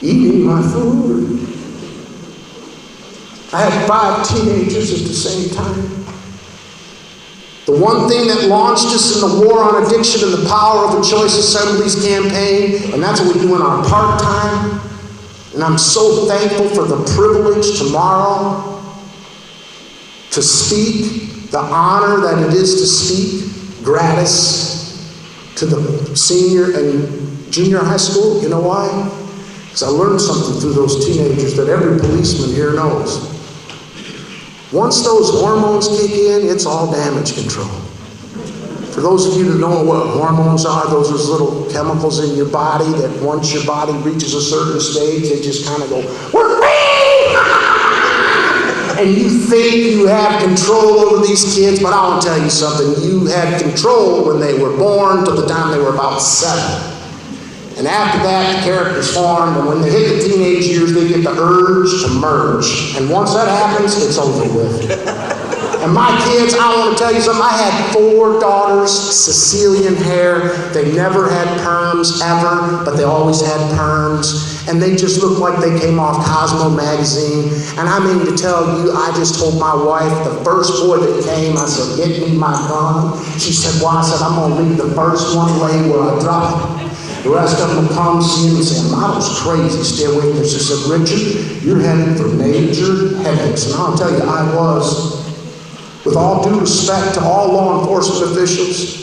Eating my food. I had 5 teenagers at the same time. The one thing that launched us in the war on addiction and the power of the Choice Assemblies campaign, and that's what we do in our part-time. And I'm so thankful for the privilege tomorrow to speak, the honor that it is to speak gratis to the senior and junior high school. You know why? Because I learned something through those teenagers that every policeman here knows. Once those hormones kick in, it's all damage control. For those of you that don't know what hormones are, those are little chemicals in your body that once your body reaches a certain stage, they just kind of go, we're free! And you think you have control over these kids, but I want to tell you something. You had control when they were born to the time they were about 7. And after that, the characters form, and when they hit the teenage years, they get the urge to merge. And once that happens, it's over with. And my kids, I want to tell you something, I had 4 daughters, Sicilian hair. They never had perms ever, but they always had perms. And they just looked like they came off Cosmo magazine. And I mean to tell you, I just told my wife, the first boy that came, I said, get me my gun. She said, well, I said, I'm going to leave the first one lay where I drop it. The rest of them will come see him and say, Model's crazy, stay away from this. I said, Richard, you're headed for major headaches. And I'll tell you, I was. With all due respect to all law enforcement officials,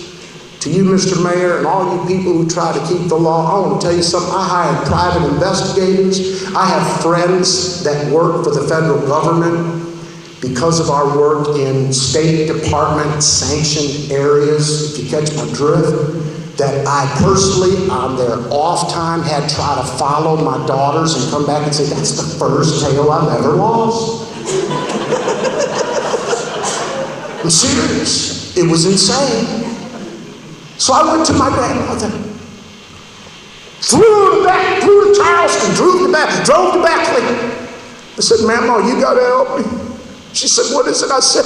to you, Mr. Mayor, and all you people who try to keep the law, I want to tell you something. I hired private investigators. I have friends that work for the federal government because of our work in State Department sanctioned areas, if you catch my drift, that I personally, on their off time, had to try to follow my daughters and come back and say, that's the first tail I've ever lost. I'm serious. It was insane. So I went to my grandmother, flew to Charleston, drove to Beckley. I said, Mama, you got to help me. She said, what is it? I said,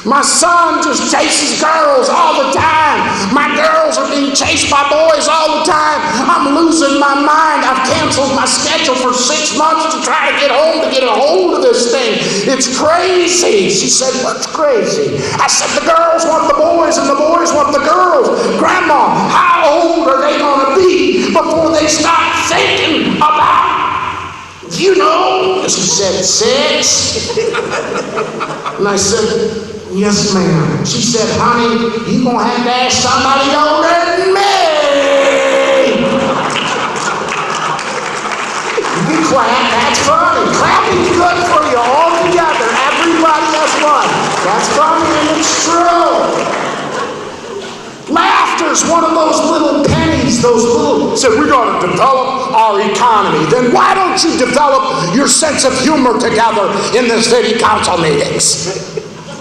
my son just chases girls all the time. My girls are being chased by boys all the time. I'm losing my mind. I've canceled my schedule for 6 months to try to get home to get a hold of this thing. It's crazy. She said, what's crazy? I said, the girls want the boys and the boys want the girls. Grandma, how old are they going to be before they stop thinking about, you know? She said, 6. And I said, yes, ma'am. She said, honey, you're going to have to ask somebody older than me. You clap, that's funny. Clapping's good for you all together. Everybody has one. That's funny and it's true. Laughter's one of those little pennies, so we got to develop our economy. Then why don't you develop your sense of humor together in the city council meetings?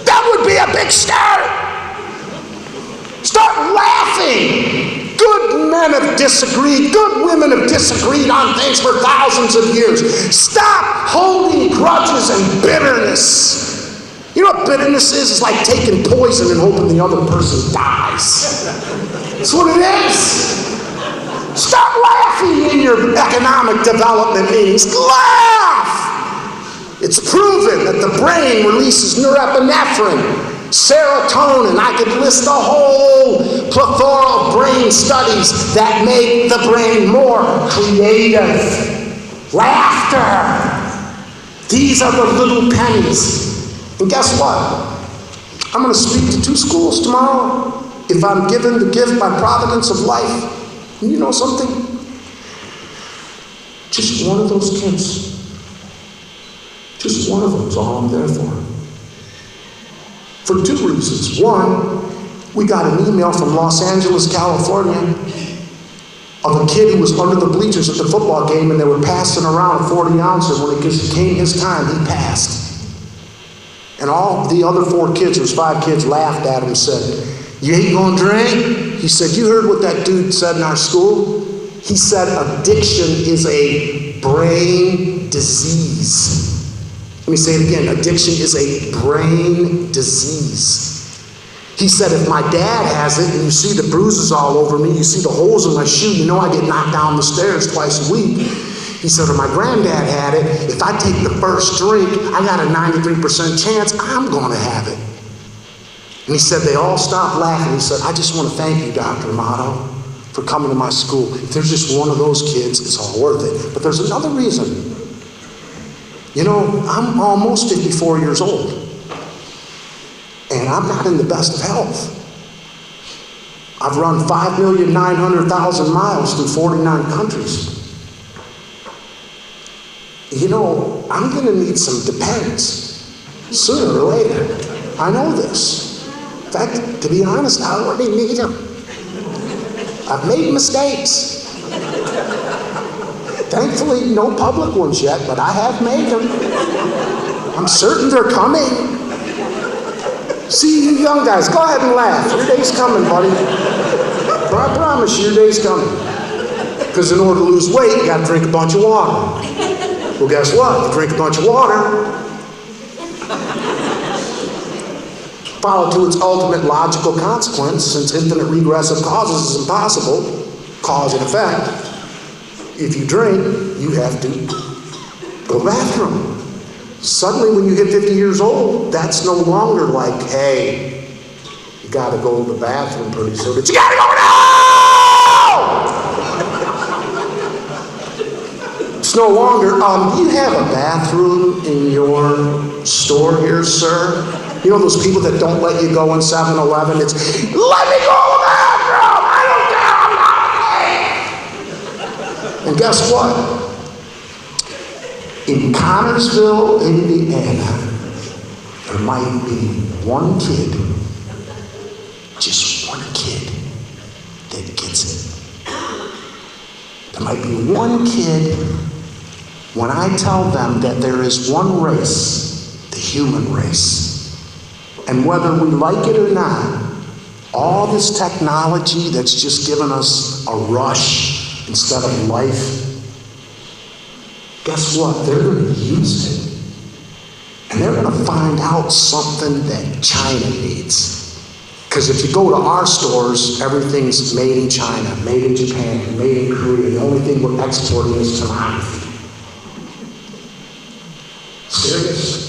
That would be a big start. Start laughing. Good men have disagreed. Good women have disagreed on things for thousands of years. Stop holding grudges and bitterness. You know what bitterness is? It's like taking poison and hoping the other person dies. That's what it is. Stop laughing in your economic development meetings. Laugh! It's proven that the brain releases norepinephrine, serotonin. I could list a whole plethora of brain studies that make the brain more creative. Laughter. These are the little pennies. And guess what? I'm going to speak to 2 schools tomorrow if I'm given the gift by providence of life. And you know something? Just one of those kids. Just one of them is all I'm there for. For 2 reasons. One, we got an email from Los Angeles, California, of a kid who was under the bleachers at the football game and they were passing around a 40 ounce, and when it came his time, he passed. And all the other 4 kids, there was 5 kids, laughed at him and said, you ain't gonna drink? He said, you heard what that dude said in our school? He said addiction is a brain disease. Let me say it again, addiction is a brain disease. He said, if my dad has it and you see the bruises all over me, you see the holes in my shoe, you know I get knocked down the stairs twice a week. He said, if my granddad had it, if I take the first drink, I got a 93% chance I'm going to have it. And he said, they all stopped laughing. He said, I just want to thank you, Dr. Amato, for coming to my school. If there's just one of those kids, it's all worth it. But there's another reason. You know, I'm almost 54 years old. and I'm not in the best of health. I've run 5,900,000 miles through 49 countries. You know, I'm gonna need some Depends sooner or later. I know this. In fact, to be honest, I already need them. I've made mistakes. Thankfully, no public ones yet, but I have made them. I'm certain they're coming. See, you young guys, go ahead and laugh. Your day's coming, buddy. I promise you, your day's coming. Because in order to lose weight, you gotta drink a bunch of water. Well, guess what? You drink a bunch of water, follow to its ultimate logical consequence, since infinite regressive causes is impossible, cause and effect. If you drink, you have to go to the bathroom. Suddenly, when you hit 50 years old, that's no longer like, hey, you gotta go to the bathroom pretty soon. It's, you gotta go now! It's no longer, you have a bathroom in your store here, sir? You know those people that don't let you go in 7-Eleven? It's, let me go to the bathroom! I don't care, I'm not paying! And guess what? In Connersville, Indiana, there might be one kid, just one kid, that gets it. There might be one kid, when I tell them that there is one race, the human race, and whether we like it or not, all this technology that's just given us a rush instead of life, guess what? They're going to use it. And they're going to find out something that China needs. Because if you go to our stores, everything's made in China, made in Japan, made in Korea. The only thing we're exporting is tomography. Serious?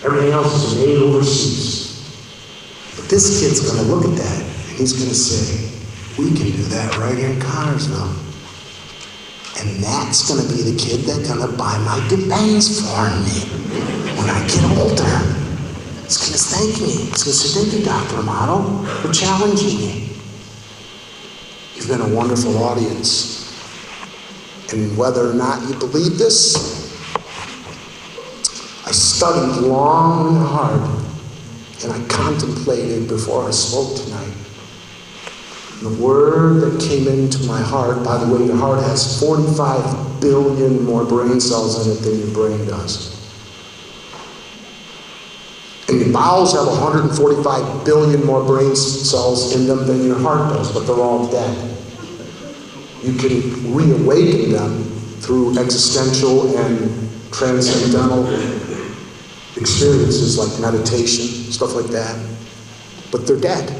Everything else is made overseas. But this kid's going to look at that, and he's going to say, we can do that right here in Connersville. And that's going to be the kid that's going to buy my Depends for me when I get older. He's going to thank me. He's going to say, thank you, Dr. Amato, for challenging me. You've been a wonderful audience. And whether or not you believe this, I studied long and hard, and I contemplated before I spoke tonight. The word that came into my heart, by the way, your heart has 45 billion more brain cells in it than your brain does. And your bowels have 145 billion more brain cells in them than your heart does, but they're all dead. You can reawaken them through existential and transcendental experiences like meditation, stuff like that, but they're dead.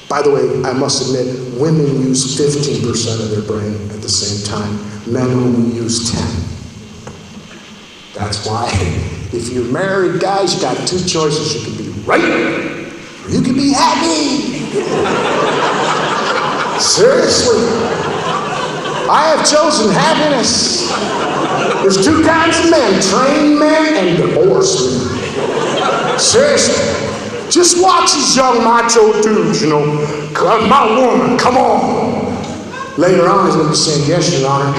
By the way, I must admit, women use 15% of their brain at the same time. Men only use 10. That's why, if you're married, guys, you got two choices. You can be right, or you can be happy. Seriously. I have chosen happiness. There's two kinds of men, trained men and divorced men. Seriously. Just watch these young macho dudes, you know. My woman, come on. Later on, he's going to be saying, yes, Your Honor.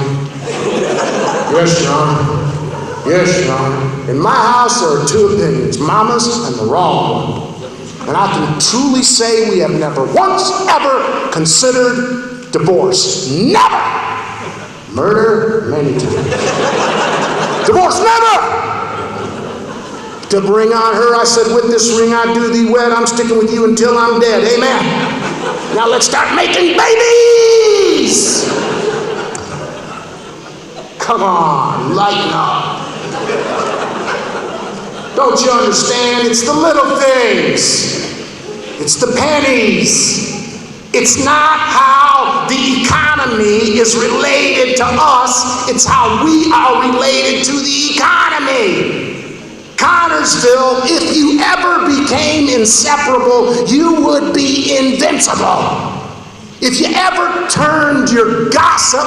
Yes, Your Honor. Yes, Your Honor. In my house, there are two opinions, Mama's and the wrong one. And I can truly say we have never once ever considered divorce. Never. Murder, many times. Divorce, never. To bring on her, I said, with this ring I do thee wed, I'm sticking with you until I'm dead. Amen. Now let's start making babies. Come on, lighten up. Don't you understand? It's the little things. It's the pennies. It's not how the economy is related to us. It's how we are related to the economy. Connersville, if you ever became inseparable, you would be invincible. If you ever turned your gossip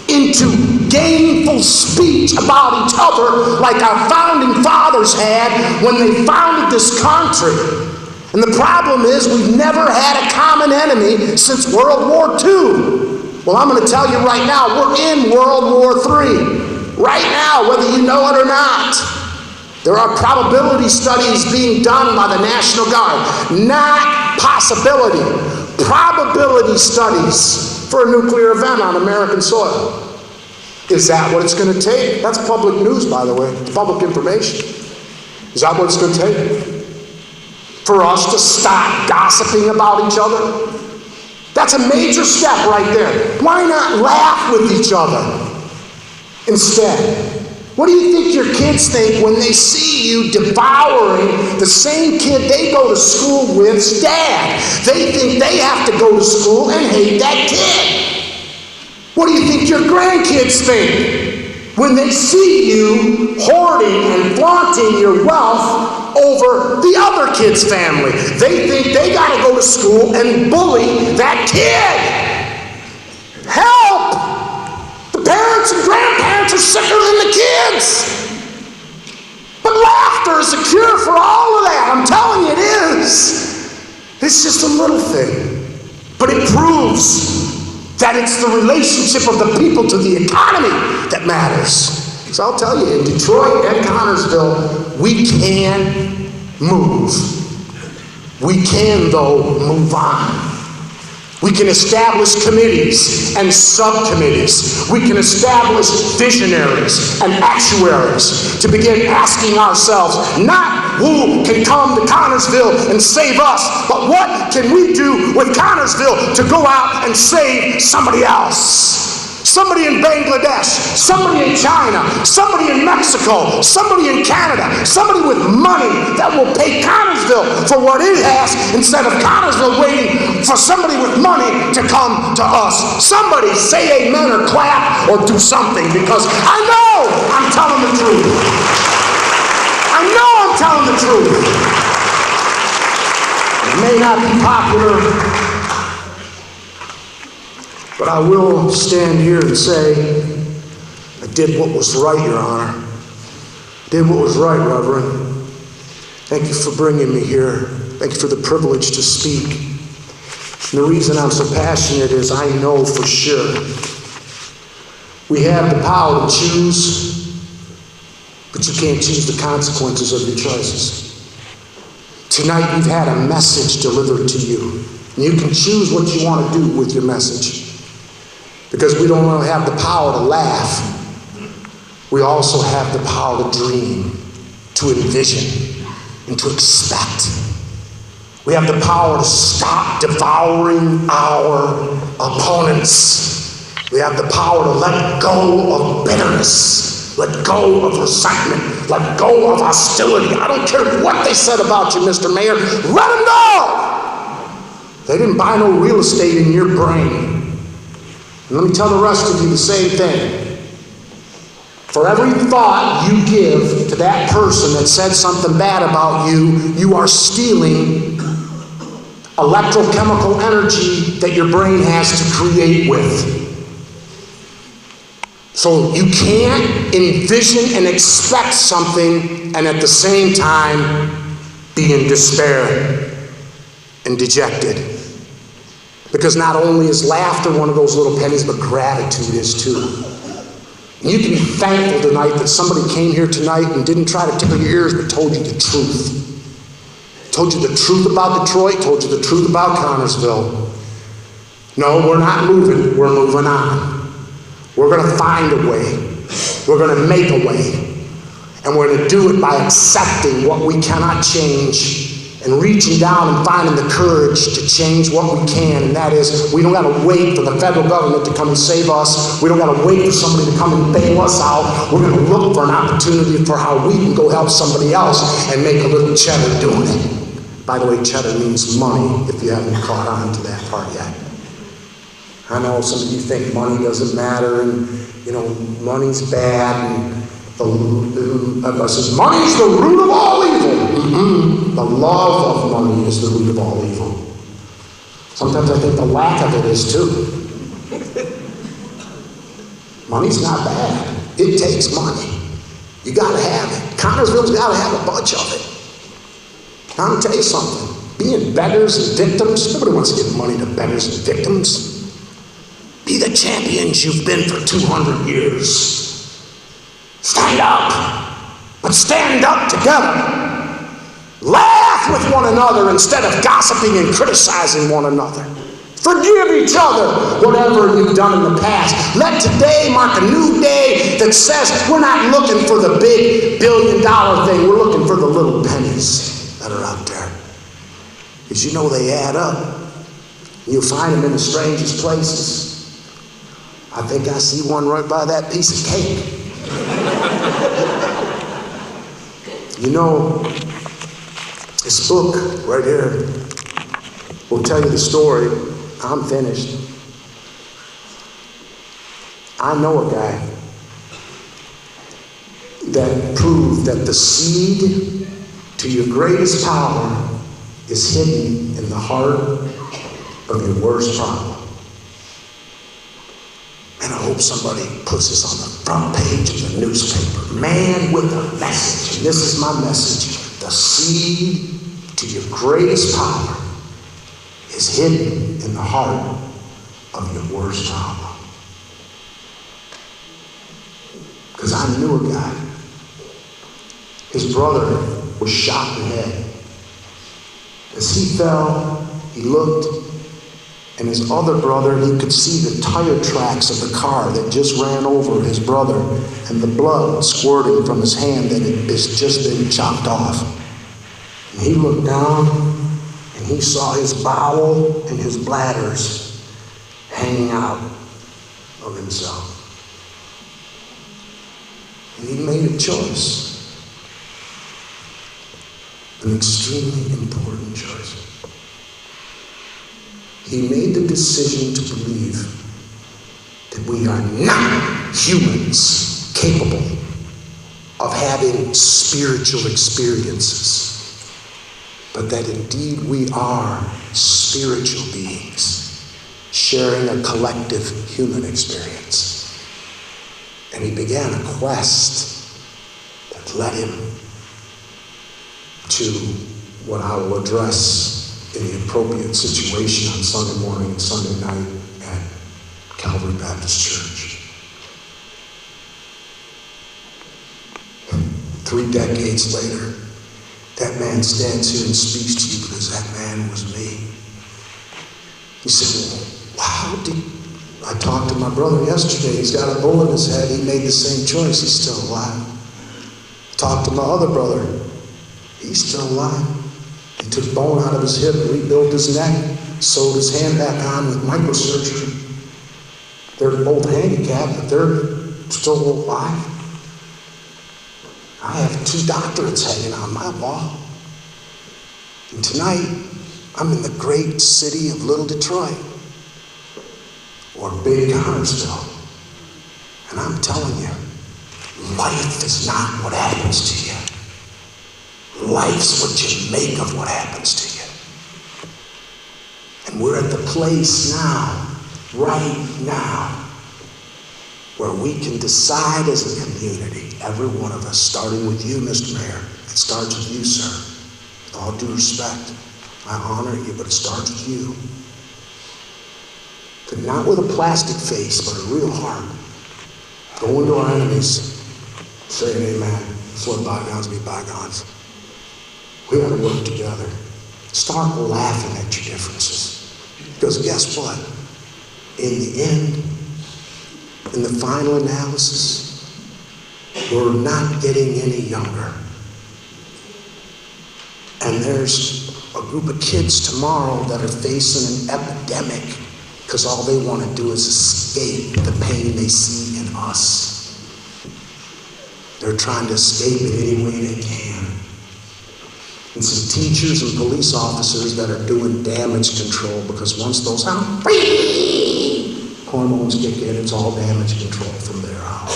into gainful speech about each other like our founding fathers had when they founded this country, And the problem is we've never had a common enemy since World War II. Well, I'm going to tell you right now, we're in World War III. Right now, whether you know it or not. There are probability studies being done by the National Guard. Not possibility. Probability studies for a nuclear event on American soil. Is that what it's going to take? That's public news, by the way. It's public information. Is that what it's going to take? For us to stop gossiping about each other? That's a major step right there. Why not laugh with each other instead? What do you think your kids think when they see you devouring the same kid they go to school with's dad? They think they have to go to school and hate that kid. What do you think your grandkids think when they see you hoarding and flaunting your wealth over the other kid's family? They think they got to go to school and bully that kid. Help! The parents and grandparents are sicker than the kids. But laughter is a cure for all of that. I'm telling you it is. It's just a little thing. But it proves that it's the relationship of the people to the economy that matters. So I'll tell you, in Detroit and Connersville, we can move. We can, though, move on. We can establish committees and subcommittees. We can establish visionaries and actuaries to begin asking ourselves, not who can come to Connersville and save us, but what can we do with Connersville to go out and save somebody else? Somebody in Bangladesh, somebody in China, somebody in Mexico, somebody in Canada, somebody with money that will pay Connersville for what it has instead of Connersville waiting for somebody with money to come to us. Somebody say amen or clap or do something, because I know I'm telling the truth. I know I'm telling the truth. It may not be popular, but I will stand here and say, I did what was right, Your Honor. Did what was right, Reverend. Thank you for bringing me here. Thank you for the privilege to speak. And the reason I'm so passionate is I know for sure we have the power to choose, but you can't choose the consequences of your choices. Tonight you've had a message delivered to you. And you can choose what you want to do with your message. Because we don't only have the power to laugh, we also have the power to dream, to envision, and to expect. We have the power to stop devouring our opponents. We have the power to let go of bitterness, let go of resentment, let go of hostility. I don't care what they said about you, Mr. Mayor. Let them go! They didn't buy no real estate in your brain. And let me tell the rest of you the same thing. For every thought you give to that person that said something bad about you, you are stealing electrochemical energy that your brain has to create with. So you can't envision and expect something and at the same time be in despair and dejected. Because not only is laughter one of those little pennies, but gratitude is too. And you can be thankful tonight that somebody came here tonight and didn't try to tickle your ears, but told you the truth. Told you the truth about Detroit, told you the truth about Connersville. No, we're not moving, we're moving on. We're going to find a way. We're going to make a way. And we're going to do it by accepting what we cannot change and reaching down and finding the courage to change what we can, and that is, we don't got to wait for the federal government to come and save us. We don't got to wait for somebody to come and bail us out. We're going to look for an opportunity for how we can go help somebody else and make a little cheddar doing it. By the way, cheddar means money, if you haven't caught on to that part yet. I know some of you think money doesn't matter, and, you know, money's bad, and says, money's the root of all evil. The love of money is the root of all evil. Sometimes I think the lack of it is too. Money's not bad. It takes money. You got to have it. Connersville's got to have a bunch of it. I'm going to tell you something. being beggars and victims. Nobody wants to give money to beggars and victims. Be the champions you've been for 200 years. Stand up, but stand up together. Laugh with one another instead of gossiping and criticizing one another. Forgive each other whatever you've done in the past. Let today mark a new day that says we're not looking for the big billion-dollar thing. We're looking for the little pennies that are out there. Because you know they add up. You'll find them in the strangest places. I think I see one right by that piece of cake. You know, this book right here will tell you the story. I'm finished. I know a guy that proved that the seed to your greatest power is hidden in the heart of your worst problem. And I hope somebody puts this on the front page of the newspaper. Man with a message. And this is my message. The seed to your greatest power is hidden in the heart of your worst problem. Because I knew a guy. His brother was shot in the head. As he fell, he looked, and his other brother, he could see the tire tracks of the car that just ran over his brother and the blood squirting from his hand that had just been chopped off. And he looked down, and he saw his bowel and his bladders hanging out of himself. And he made a choice, an extremely important choice. He made the decision to believe that we are not humans capable of having spiritual experiences, but that indeed we are spiritual beings sharing a collective human experience. And he began a quest that led him to what I will address in the appropriate situation on Sunday morning and Sunday night at Calvary Baptist Church. 3 decades later, that man stands here and speaks to you because that man was me. He said, well, how did... I talked to my brother yesterday. He's got a bullet in his head. He made the same choice. He's still alive. Talked to my other brother. He's still alive. He took bone out of his hip, rebuilt his neck, sewed his hand back on with microsurgery. They're both handicapped, but they're still alive. I have 2 doctorates hanging on my wall. And tonight, I'm in the great city of Little Detroit, or Big Connersville. And I'm telling you, life is not what happens to you. Life's what you make of what happens to you. And we're at the place now, right now, where we can decide as a community, every one of us, starting with you, Mr. Mayor. It starts with you, sir. With all due respect, I honor you, but it starts with you. But not with a plastic face, but a real heart. Go into our enemies, say an amen. Let's let bygones be bygones. We got to work together. Start laughing at your differences. Because guess what? In the end, in the final analysis, we're not getting any younger. And there's a group of kids tomorrow that are facing an epidemic because all they want to do is escape the pain they see in us. They're trying to escape it any way they can. And some teachers and police officers that are doing damage control because once those hormones kick in, it's all damage control from there on.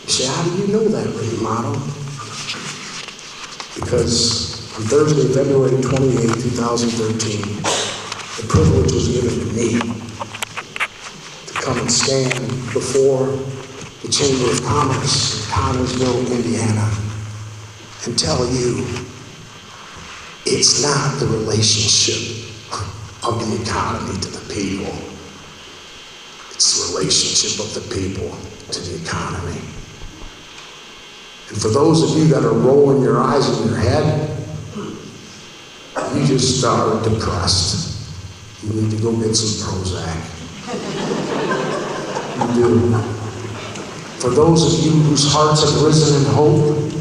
You say, how do you know that, Ray Motto? Because on Thursday, February 28, 2013, the privilege was given to me to come and stand before the Chamber of Commerce in Connersville, Indiana, and tell you It's not the relationship of the economy to the people. It's the relationship of the people to the economy. And for those of you that are rolling your eyes in your head, you just are depressed. You need to go get some Prozac. You do. For those of you whose hearts have risen in hope,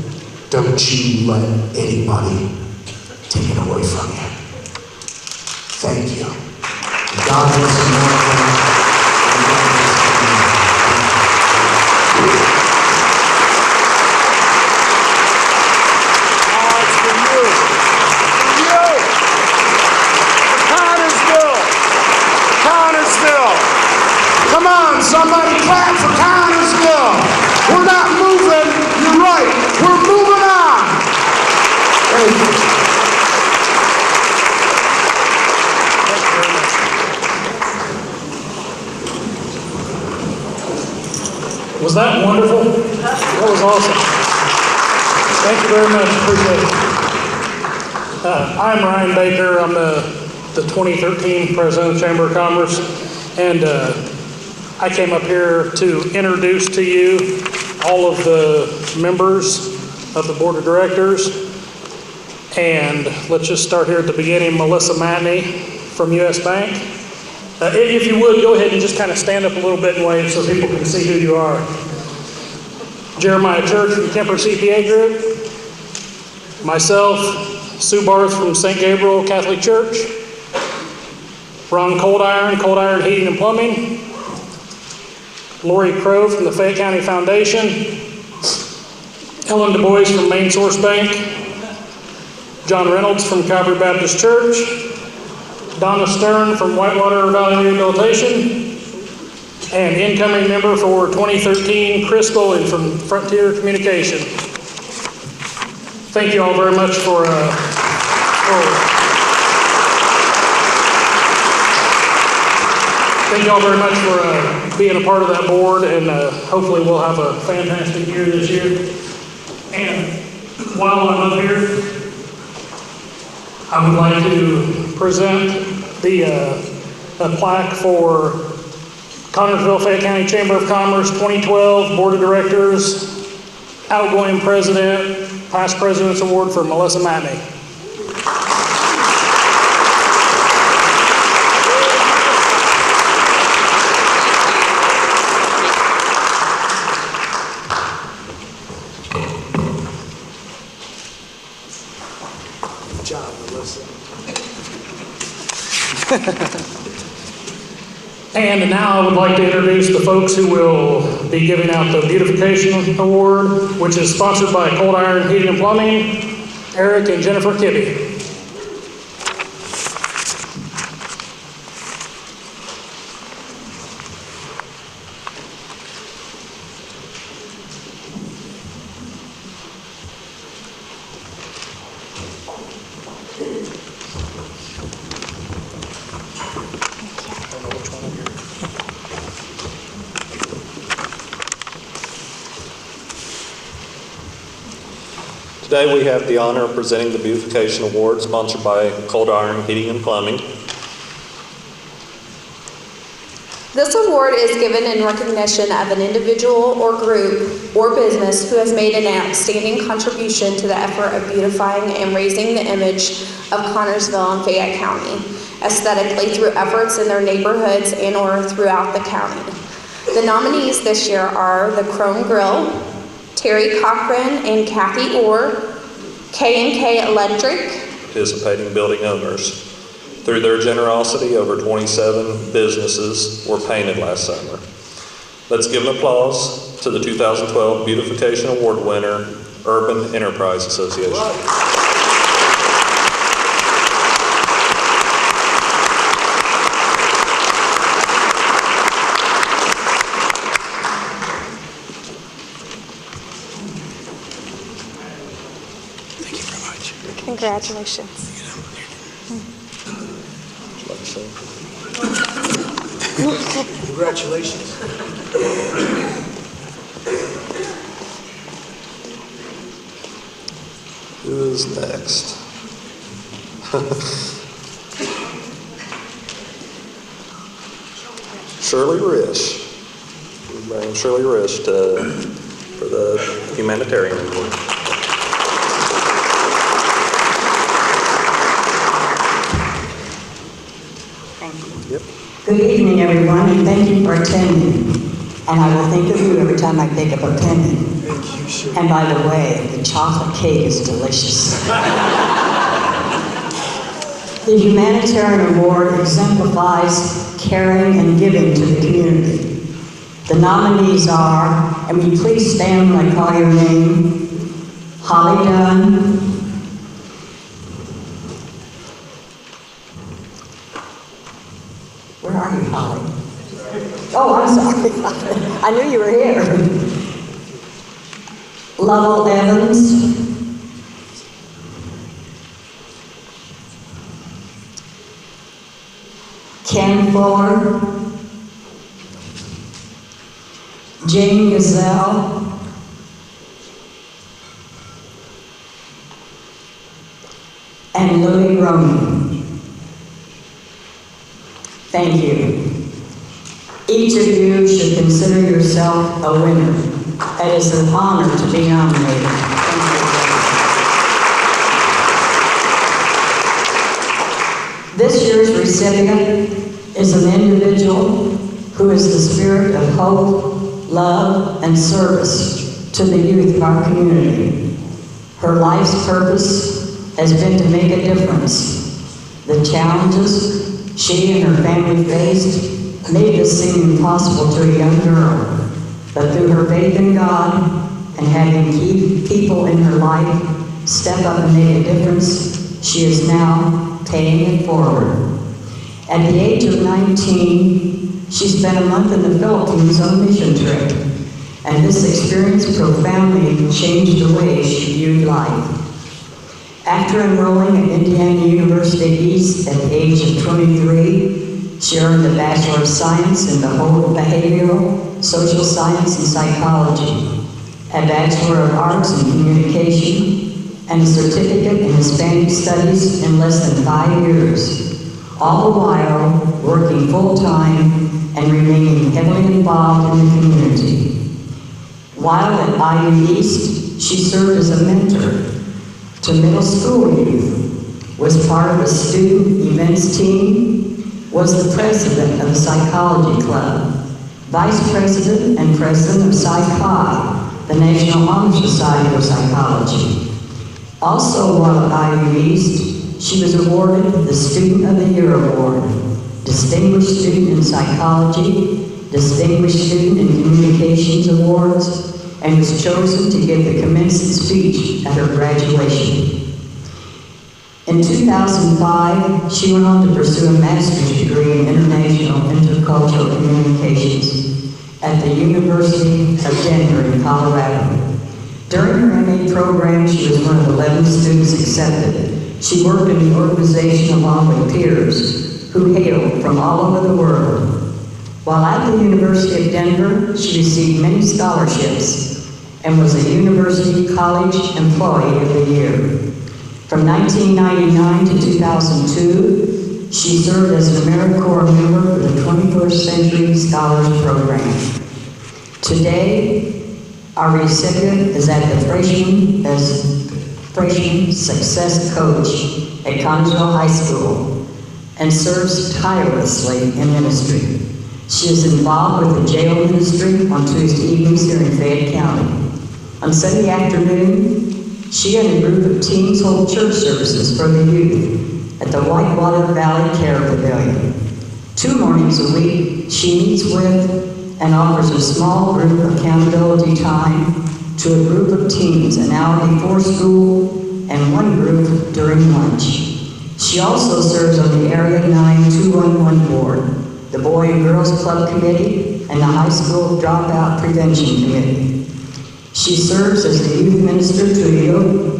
don't you let anybody take it away from you. Thank you. God bless America. Come on, somebody clap for Connersville. We're not moving, you're right, we're moving on. Thank you. Was that wonderful? That was awesome. Thank you very much, appreciate it. I'm Ryan Baker, I'm the 2013 President of the Chamber of Commerce, and I came up here to introduce to you all of the members of the Board of Directors. And let's just start here at the beginning. Melissa Matney from U.S. Bank. If you would, go ahead and just kind of stand up a little bit and wave so people can see who you are. Jeremiah Church from Kemper CPA Group. Myself, Sue Barth from St. Gabriel Catholic Church. Ron Cold Iron Heating and Plumbing. Lori Crow from the Fayette County Foundation. Ellen Du Bois from Main Source Bank. John Reynolds from Calvary Baptist Church. Donna Stern from Whitewater Valley Rehabilitation. And incoming member for 2013, Chris Bowling from Frontier Communication. Thank you all very much for being a part of that board, and hopefully we'll have a fantastic year this year. And while I'm up here, I would like to present the plaque for Connersville Fayette County Chamber of Commerce 2012 Board of Directors, outgoing President, Past President's Award for Melissa Matney. Good job, Melissa. And now I would like to introduce the folks who will be giving out the Beautification Award, which is sponsored by Cold Iron Heating and Plumbing, Eric and Jennifer Kibbe. Today we have the honor of presenting the Beautification Award sponsored by Cold Iron Heating and Plumbing. This award is given in recognition of an individual or group or business who has made an outstanding contribution to the effort of beautifying and raising the image of Connersville and Fayette County aesthetically through efforts in their neighborhoods and or throughout the county. The nominees this year are the Chrome Grill, Terry Cochran and Kathy Orr, K&K Electric, Participating building owners. Through their generosity, over 27 businesses were painted last summer. Let's give an applause to the 2012 Beautification Award winner, Urban Enterprise Association. Congratulations. Congratulations. Who is next? Shirley Risch. Bring Shirley Risch for the humanitarian award. Thank you. Yep. Good evening, everyone, and thank you for attending. And I will think of you every time I pick up a penny. And by the way, the chocolate cake is delicious. The Humanitarian Award exemplifies caring and giving to the community. The nominees are, and will you please stand when I call your name? Holly Dunn, where are you, Holly? Oh, I'm sorry. I knew you were here. Lovell Evans. Ken Fuller. Jane Gazelle. And Louis Roman. Thank you. Each of you should consider yourself a winner. It is an honor to be nominated. Thank you. This year's recipient is an individual who is the spirit of hope, love, and service to the youth of our community. Her life's purpose has been to make a difference. The challenges she and her family faced made this seem impossible to a young girl, but through her faith in God and having key people in her life step up and make a difference, she is now paying it forward. At the age of 19, she spent a month in the Philippines on a mission trip, and this experience profoundly changed the way she viewed life. After enrolling at Indiana University East at the age of 23, she earned a Bachelor of Science in Behavioral, Social Science, and Psychology, a Bachelor of Arts in Communication, and a certificate in Hispanic Studies in less than 5 years, all the while working full-time and remaining heavily involved in the community. While at IU East, she served as a mentor to middle school youth, was part of a student events team, was the president of the Psychology Club, vice president and president of Psi Chi, the National Honor Society of Psychology. Also while at IU East, she was awarded the Student of the Year Award, Distinguished Student in Psychology, Distinguished Student in Communications Awards, and was chosen to give the commencement speech at her graduation. In 2005, she went on to pursue a master's degree in International Intercultural Communications at the University of Denver in Colorado. During her MA program, she was one of 11 students accepted. She worked in the organization along with peers who hailed from all over the world. While at the University of Denver, she received many scholarships and was a University College Employee of the Year. From 1999 to 2002, she served as an AmeriCorps member for the 21st Century Scholars Program. Today, our recipient is at the freshman success coach at Connersville High School and serves tirelessly in ministry. She is involved with the jail ministry on Tuesday evenings here in Fayette County. On Sunday afternoon, she and a group of teens hold church services for the youth at the Whitewater Valley Care Pavilion. 2 mornings a week, she meets with and offers a small group accountability time to a group of teens an hour before school and 1 group during lunch. She also serves on the Area 9211 Board, the Boy and Girls Club Committee, and the High School Dropout Prevention Committee. She serves as the youth minister to a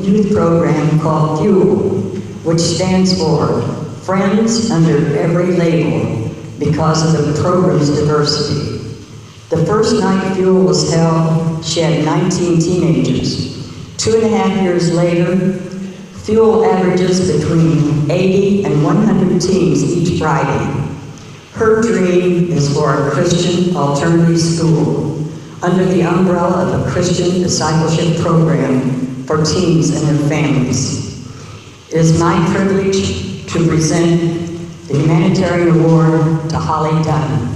youth program called FUEL, which stands for Friends Under Every Label, because of the program's diversity. The first night FUEL was held, she had 19 teenagers. 2.5 years later, Fuel averages between 80 and 100 teams each Friday. Her dream is for a Christian alternative school under the umbrella of a Christian discipleship program for teens and their families. It is my privilege to present the Humanitarian Award to Holly Dunn.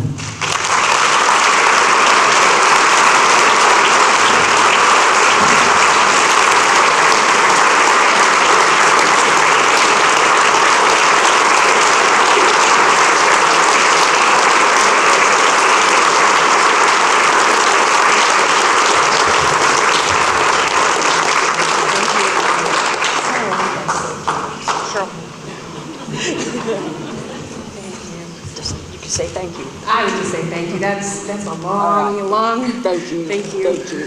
Say thank you. I would just say thank you. That's a long. Thank you. Thank you. Thank you.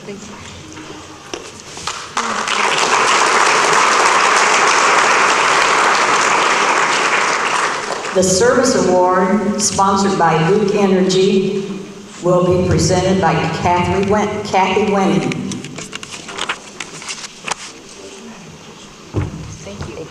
Thank you. The Service Award, sponsored by Duke Energy, will be presented by Kathy Wenning. Thank you.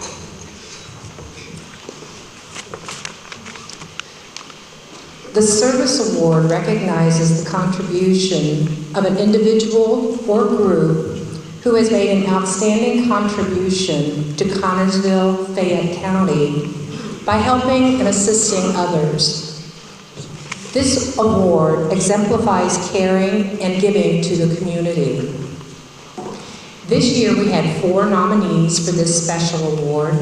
The Service Award recognizes the contribution of an individual or group who has made an outstanding contribution to Connersville, Fayette County by helping and assisting others. This award exemplifies caring and giving to the community. This year we had 4 nominees for this special award,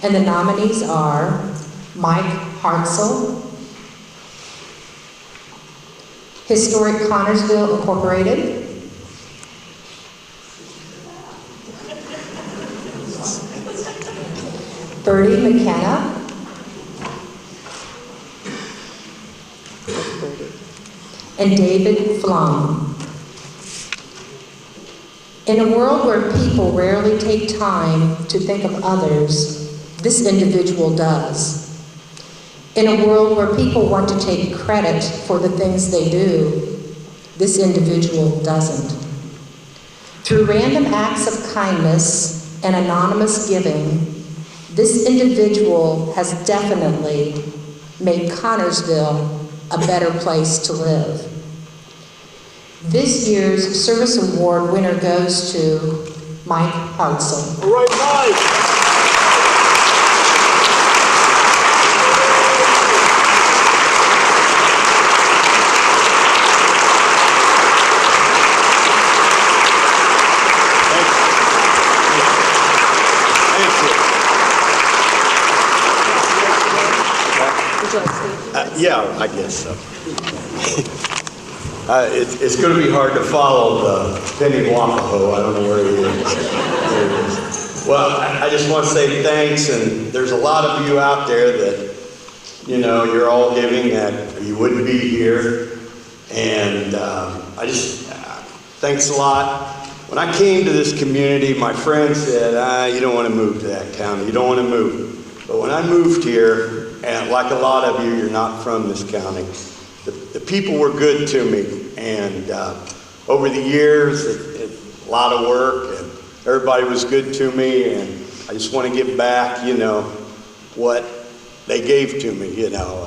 and the nominees are Mike Hartzell, Historic Connersville Incorporated, Bertie McKenna, and David Flum. In a world where people rarely take time to think of others, this individual does. In a world where people want to take credit for the things they do, this individual doesn't. Through random acts of kindness and anonymous giving, this individual has definitely made Connersville a better place to live. This year's Service Award winner goes to Mike Hartzell. All right, Mike. Yeah, I guess so. It's going to be hard to follow the Penny Wapaho. I don't know where he is. There he is. Well, I just want to say thanks, and there's a lot of you out there that, you know, you're all giving that you wouldn't be here, and thanks a lot. When I came to this community, my friend said, you don't want to move to that county. You don't want to move. But when I moved here, and like a lot of you, you're not from this county, the people were good to me. And over the years, a lot of work, and everybody was good to me. And I just want to give back, you know, what they gave to me, you know.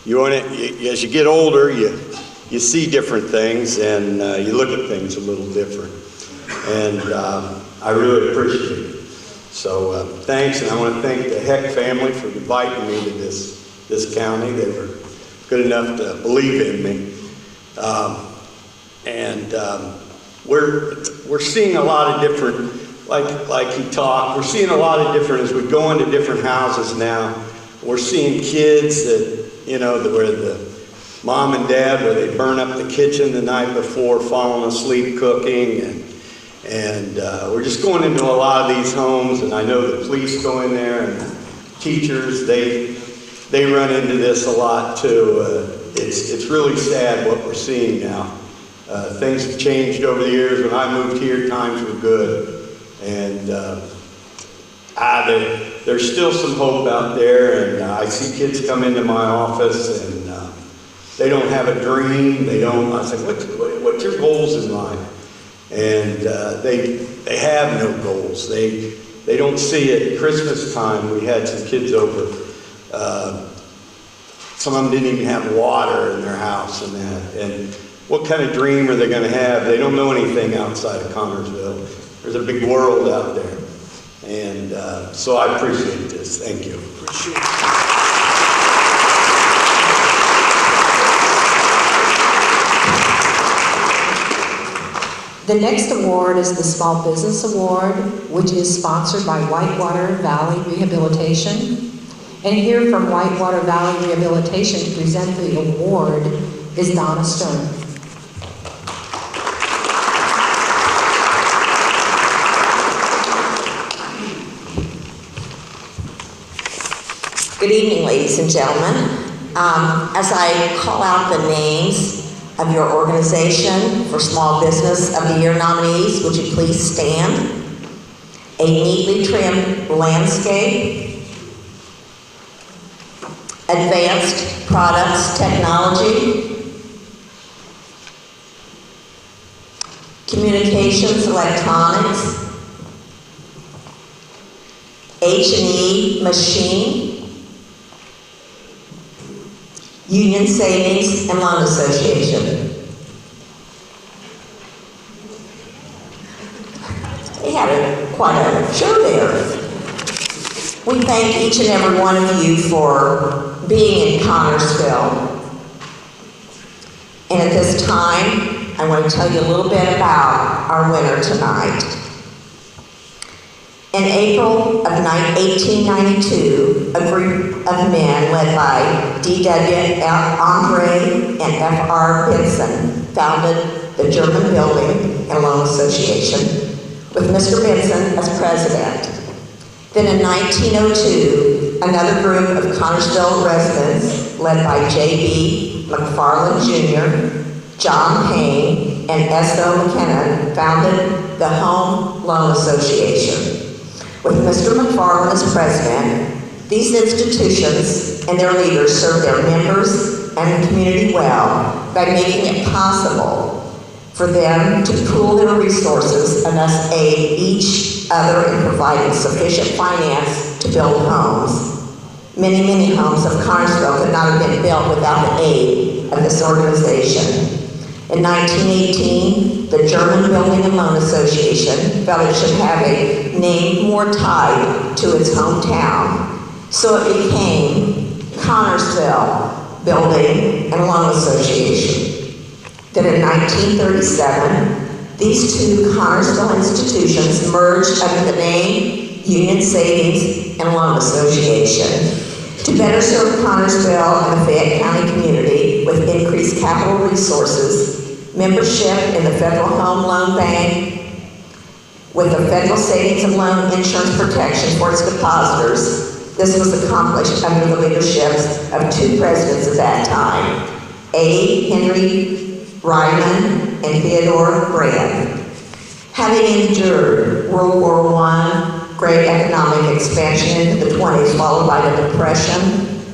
As you get older, you see different things, and you look at things a little different. And I really appreciate it. So thanks, and I want to thank the Heck family for inviting me to this county. They were good enough to believe in me. We're seeing a lot of different, like he talked, we're seeing a lot of different, as we go into different houses now, we're seeing kids that, you know, where the mom and dad, where they burn up the kitchen the night before, falling asleep cooking, and we're just going into a lot of these homes, and I know the police go in there, and teachers, they run into this a lot too. It's really sad what we're seeing now. Things have changed over the years. When I moved here, times were good, and there's still some hope out there, and I see kids come into my office, and they don't have a dream. They don't. I say, what's your goals in life? And they have no goals. They don't see it. Christmas time, we had some kids over. Some of them didn't even have water in their house and that. And what kind of dream are they going to have? They don't know anything outside of Connersville. There's a big world out there. And so I appreciate this. Thank you. Appreciate it. The next award is the Small Business Award, which is sponsored by Whitewater Valley Rehabilitation. And here from Whitewater Valley Rehabilitation to present the award is Donna Stern. Good evening, ladies and gentlemen. As I call out the names of your organization for Small Business of the Year nominees, would you please stand? A neatly trimmed landscape, Advanced Products Technology, Communications Electronics, H&E Machine, Union Savings and Loan Association. They had quite a show there. We thank each and every one of you for being in Connersville. And at this time, I want to tell you a little bit about our winner tonight. In April of 1892, a group of men led by D.W. Andre and F.R. Benson founded the German Building and Loan Association, with Mr. Benson as president. Then in 1902, another group of Connersville residents, led by J.B. McFarland Jr., John Payne, and S.O. McKinnon, founded the Home Loan Association. With Mr. McFarland as president, these institutions and their leaders serve their members and the community well by making it possible for them to pool their resources and thus aid each other in providing sufficient finance to build homes. Many, many homes of Connersville could not have been built without the aid of this organization. In 1918, the German Building and Loan Association felt it should have a name more tied to its hometown, so it became Connersville Building and Loan Association. Then in 1937, these two Connersville institutions merged under the name Union Savings and Loan Association to better serve Connersville and the Fayette County community with increased capital resources, membership in the Federal Home Loan Bank, with the Federal Savings and Loan Insurance Protection for its depositors. This was accomplished under the leadership of two presidents at that time, A. Henry Ryman and Theodore Brand. Having endured World War I, great economic expansion into the 20s, followed by the Depression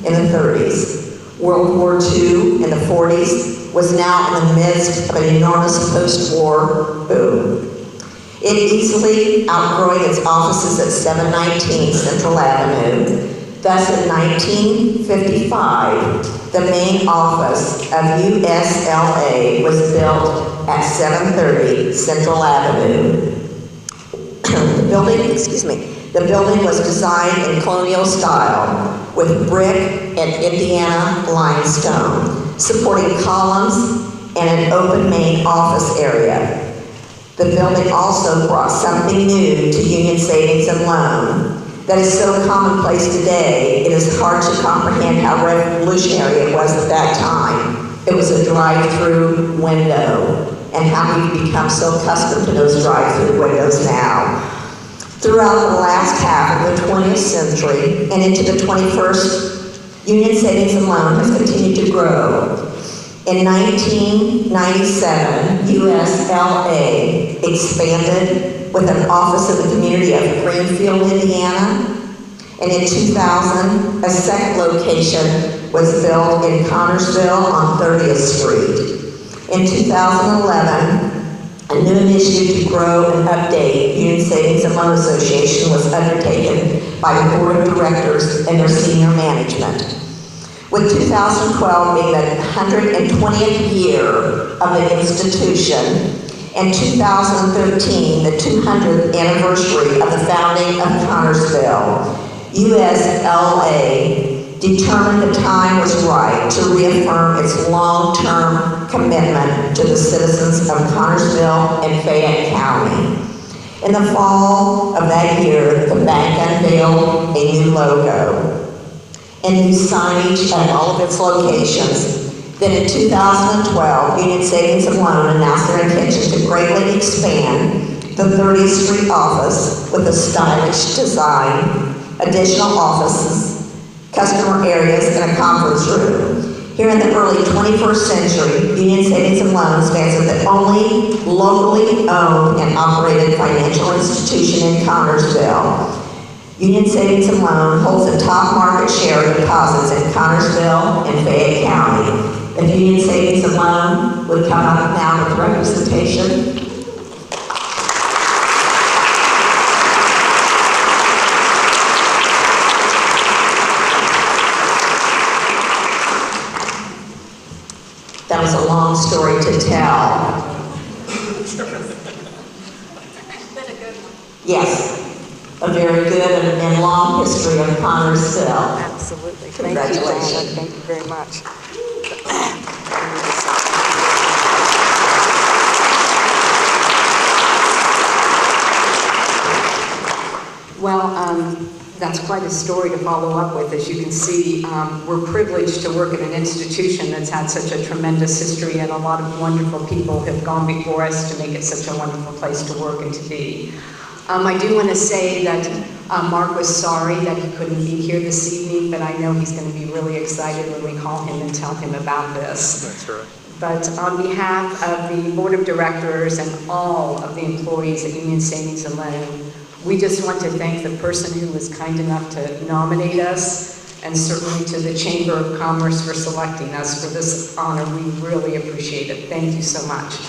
in the 30s. World War II in the 40s was now in the midst of an enormous post-war boom. It easily outgrowing its offices at 719 Central Avenue. Thus, in 1955, the main office of USLA was built at 730 Central Avenue. The building was designed in colonial style with brick and Indiana limestone, supporting columns and an open main office area. The building also brought something new to Union Savings and Loan that is so commonplace today, it is hard to comprehend how revolutionary it was at that time. It was a drive-through window, and how we've become so accustomed to those drive-through windows now. Throughout the last half of the 20th century and into the 21st, Union Savings and Loan has continued to grow. In 1997, USLA expanded with an office in the community of Greenfield, Indiana. And in 2000, a second location was built in Connersville on 30th Street. In 2011, A new initiative to grow and update Union Savings and Loan Association was undertaken by the Board of Directors and their senior management. With 2012 being the 120th year of the institution, and 2013 the 200th anniversary of the founding of Connersville, USLA determined the time was right to reaffirm its long-term commitment to the citizens of Connersville and Fayette County. In the fall of that year, the bank unveiled a new logo and new signage at all of its locations. Then in 2012, Union Savings and Loan announced their intention to greatly expand the 30th Street office with a stylish design, additional offices, customer areas, and a conference room. Here in the early 21st century, Union Savings and Loan stands as the only locally owned and operated financial institution in Connersville. Union Savings and Loan holds the top market share of deposits in Connersville and Fayette County. If Union Savings and Loan would come up now with representation. That was a long story to tell. Yes, a very good and long history of Connersville. Absolutely. Congratulations. Thank you very much. Well, that's quite a story to follow up with. As you can see, we're privileged to work at an institution that's had such a tremendous history, and a lot of wonderful people have gone before us to make it such a wonderful place to work and to be. I do want to say that Mark was sorry that he couldn't be here this evening, but I know he's going to be really excited when we call him and tell him about this. That's right. But on behalf of the Board of Directors and all of the employees at Union Savings and Loan, we just want to thank the person who was kind enough to nominate us, and certainly to the Chamber of Commerce for selecting us for this honor. We really appreciate it. Thank you so much.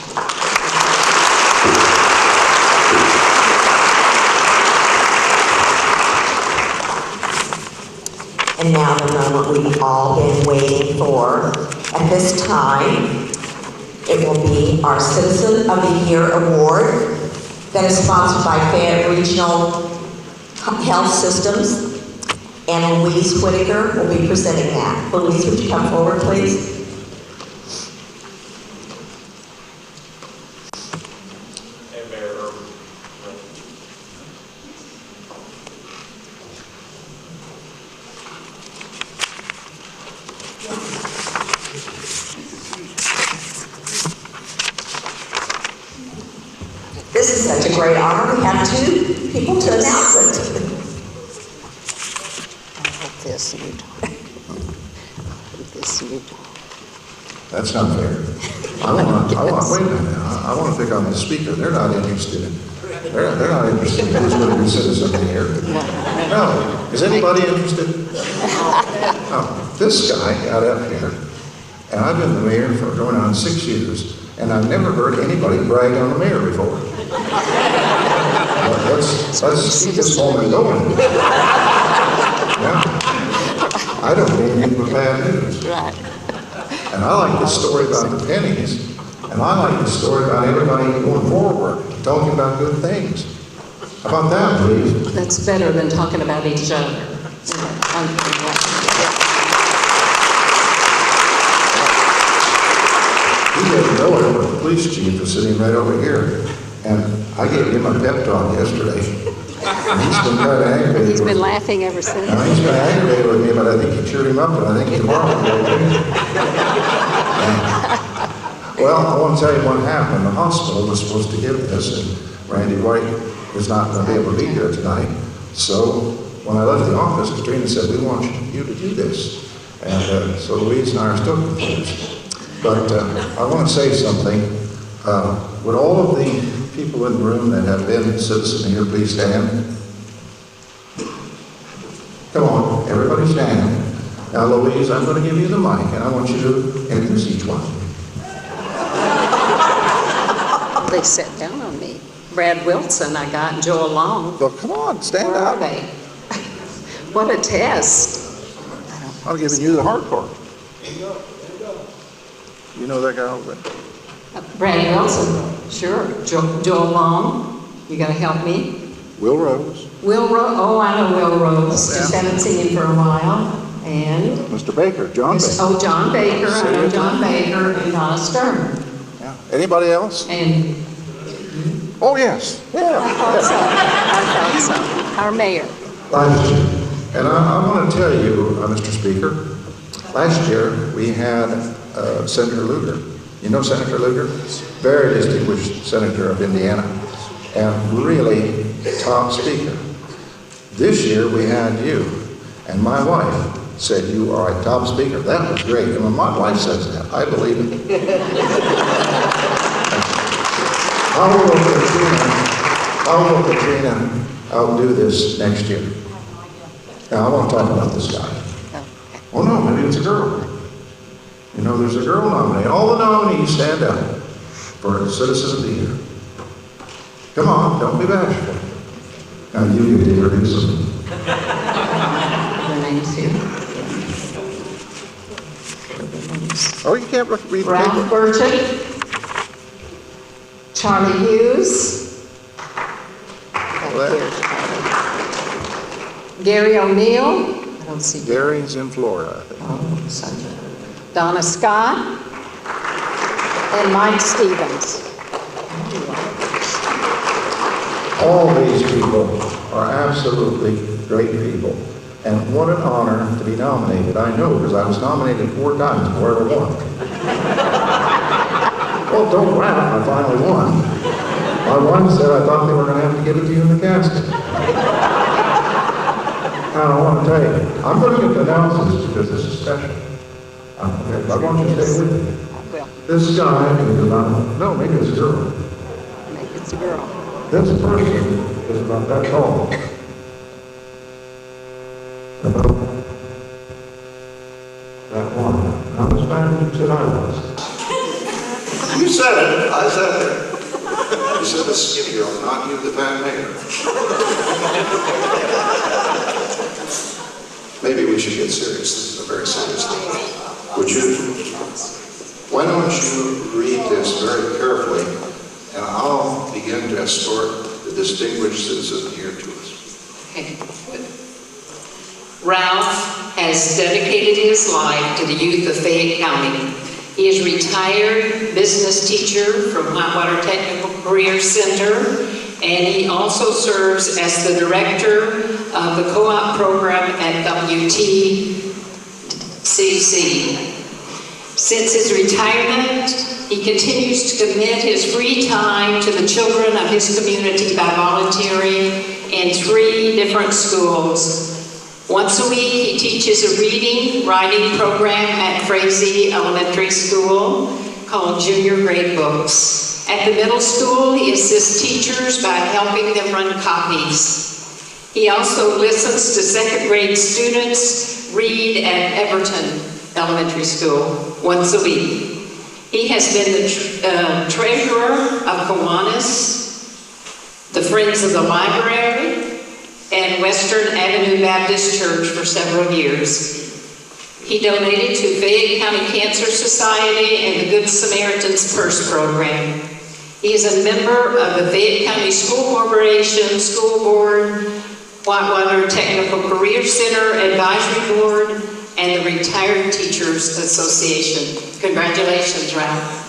And now the moment we've all been waiting for. At this time, it will be our Citizen of the Year Award that is sponsored by Fayette Regional Health Systems, and Louise Whitaker will be presenting that. Louise, would you come forward, please? This is such a great honor. We have two people to announce it. This you this you That's not fair. Wait a minute, I want to pick on the speaker. They're not interested in, they're not interested in who's going to be citizen in here. No, is anybody interested? No, this guy got up here, and I've been the mayor for going on 6 years, and I've never heard anybody brag on the mayor before. Let's keep this moment going. Yeah. I don't mean people bad news. Right. And I like this story about the pennies, and I like this story about everybody going forward, talking about good things. How about that, please? That's better than talking about each other. He didn't know it, but the police chief was sitting right over here, and I gave him a pep talk yesterday. And he's been kind of aggravated. He's been laughing ever since. Now, he's been aggravated with me, but I think he cheered him up, and I think tomorrow will be okay. Well, I want to tell you what happened. The hospital was supposed to give this, and Randy White is not going to be able to be here tonight. So when I left the office, Katrina said, we want you to do this. And so Louise and I are still confused. But I want to say something. Would all of the people in the room that have been citizens here please stand? Come on, everybody stand. Now, Louise, I'm going to give you the mic, and I want you to introduce each one. they sat down on me. Brad Wilson I got, and Joel Long. Well, come on, stand Where are up. they? What a test. I'm giving you the hard part. You know that guy over there? Brad Wilson, sure. Joel Long, you gonna help me? Will Rose. Will Rose, oh, I know Will Rose, Yeah. just haven't seen him for a while. And, Mr. Baker, John Baker. oh, John Baker, I know John Baker, and Donna Stern. Yeah. Anybody else? And Oh, yes. I thought so. Our mayor. Last year, and I want to tell you, Mr. Speaker, last year we had Senator Lugar. You know Senator Lugar? Very distinguished senator of Indiana and really top speaker. This year we had you, and my wife said you are a top speaker. That was great. And when my wife says that, I believe it. How will Katrina outdo this next year? Now, I want to talk about this guy. Oh no, maybe it's a girl. You know, there's a girl nominee. All the nominees stand up for Citizen of the Year. Come on, don't be bashful. Now you get to introduce them. The names here. Oh, you can't read the Ralph paper. Burchett. Charlie Hughes. Gary O'Neill. I don't see Gary's in Florida, I think. Oh, Sunday. Donna Scott. And Mike Stevens. All these people are absolutely great people. And what an honor to be nominated. I know, because I was nominated 4 times before I ever won. Well, don't laugh, I finally won. My wife said I thought they were going to have to give it to you in the casket. I don't want to tell you. I'm going to announce this because this is special. I want you to stay with me. This guy is about, no, maybe it's a girl. Maybe it's a girl. This person is about that tall. About that one. Not as bad as you said I was. You said it. I said it. You said the skinny girl, not you, the fat mayor. Maybe we should get serious. This is a very serious thing. Would you? Why don't you read this very carefully, and I'll begin to escort the distinguished citizen here to us. Okay. Ralph has dedicated his life to the youth of Fayette County. He is retired business teacher from Whitewater Technical Career Center, and he also serves as the director of the co-op program at WTCC. Since his retirement, he continues to commit his free time to the children of his community by volunteering in 3 different schools. Once a week, he teaches a reading, writing program at Frazee Elementary School called Junior Grade Books. At the middle school, he assists teachers by helping them run copies. He also listens to 2nd grade students read at Everton Elementary School once a week. He has been the treasurer of Kiwanis, the Friends of the Library, and Western Avenue Baptist Church for several years. He donated to Fayette County Cancer Society and the Good Samaritan's Purse Program. He is a member of the Fayette County School Corporation, School Board, Whitewater Technical Career Center Advisory Board, and the Retired Teachers Association. Congratulations, Ralph.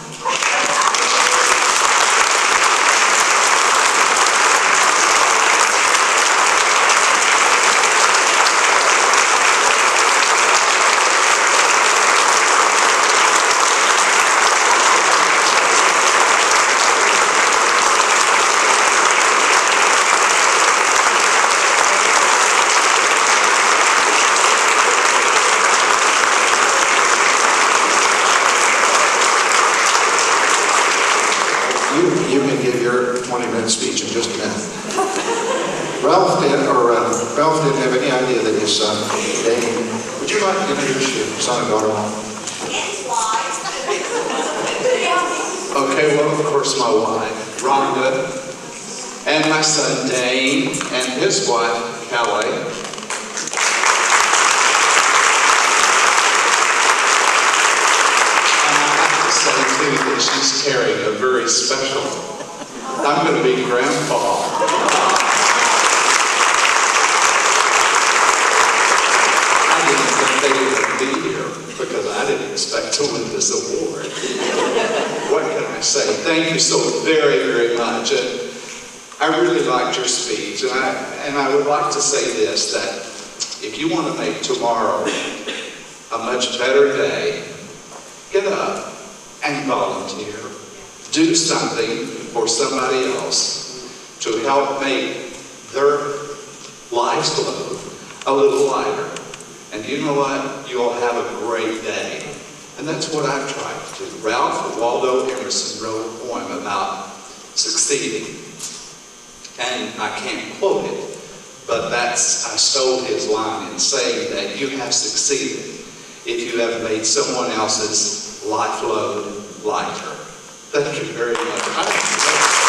You can give your 20-minute speech in just a minute. Ralph didn't have any idea that his son, Dane, would you like to introduce your son and daughter-in-law? Okay, well, of course, my wife. Rhonda, and my son Dane, and his wife Kelly. And I have to say too that she's carrying a very special, I'm going to be grandpa. They would be here because I didn't expect to win this award. What can I say? Thank you so very, very much. And I really liked your speech, and I would like to say this, that if you want to make tomorrow a much better day, get up and volunteer. Do something for somebody else to help make their life's load a little lighter. And you know what? You'll have a great day. And that's what I've tried to do. Ralph Waldo Emerson wrote a poem about succeeding. And I can't quote it, but I stole his line in saying that you have succeeded if you have made someone else's life load lighter. Thank you very much.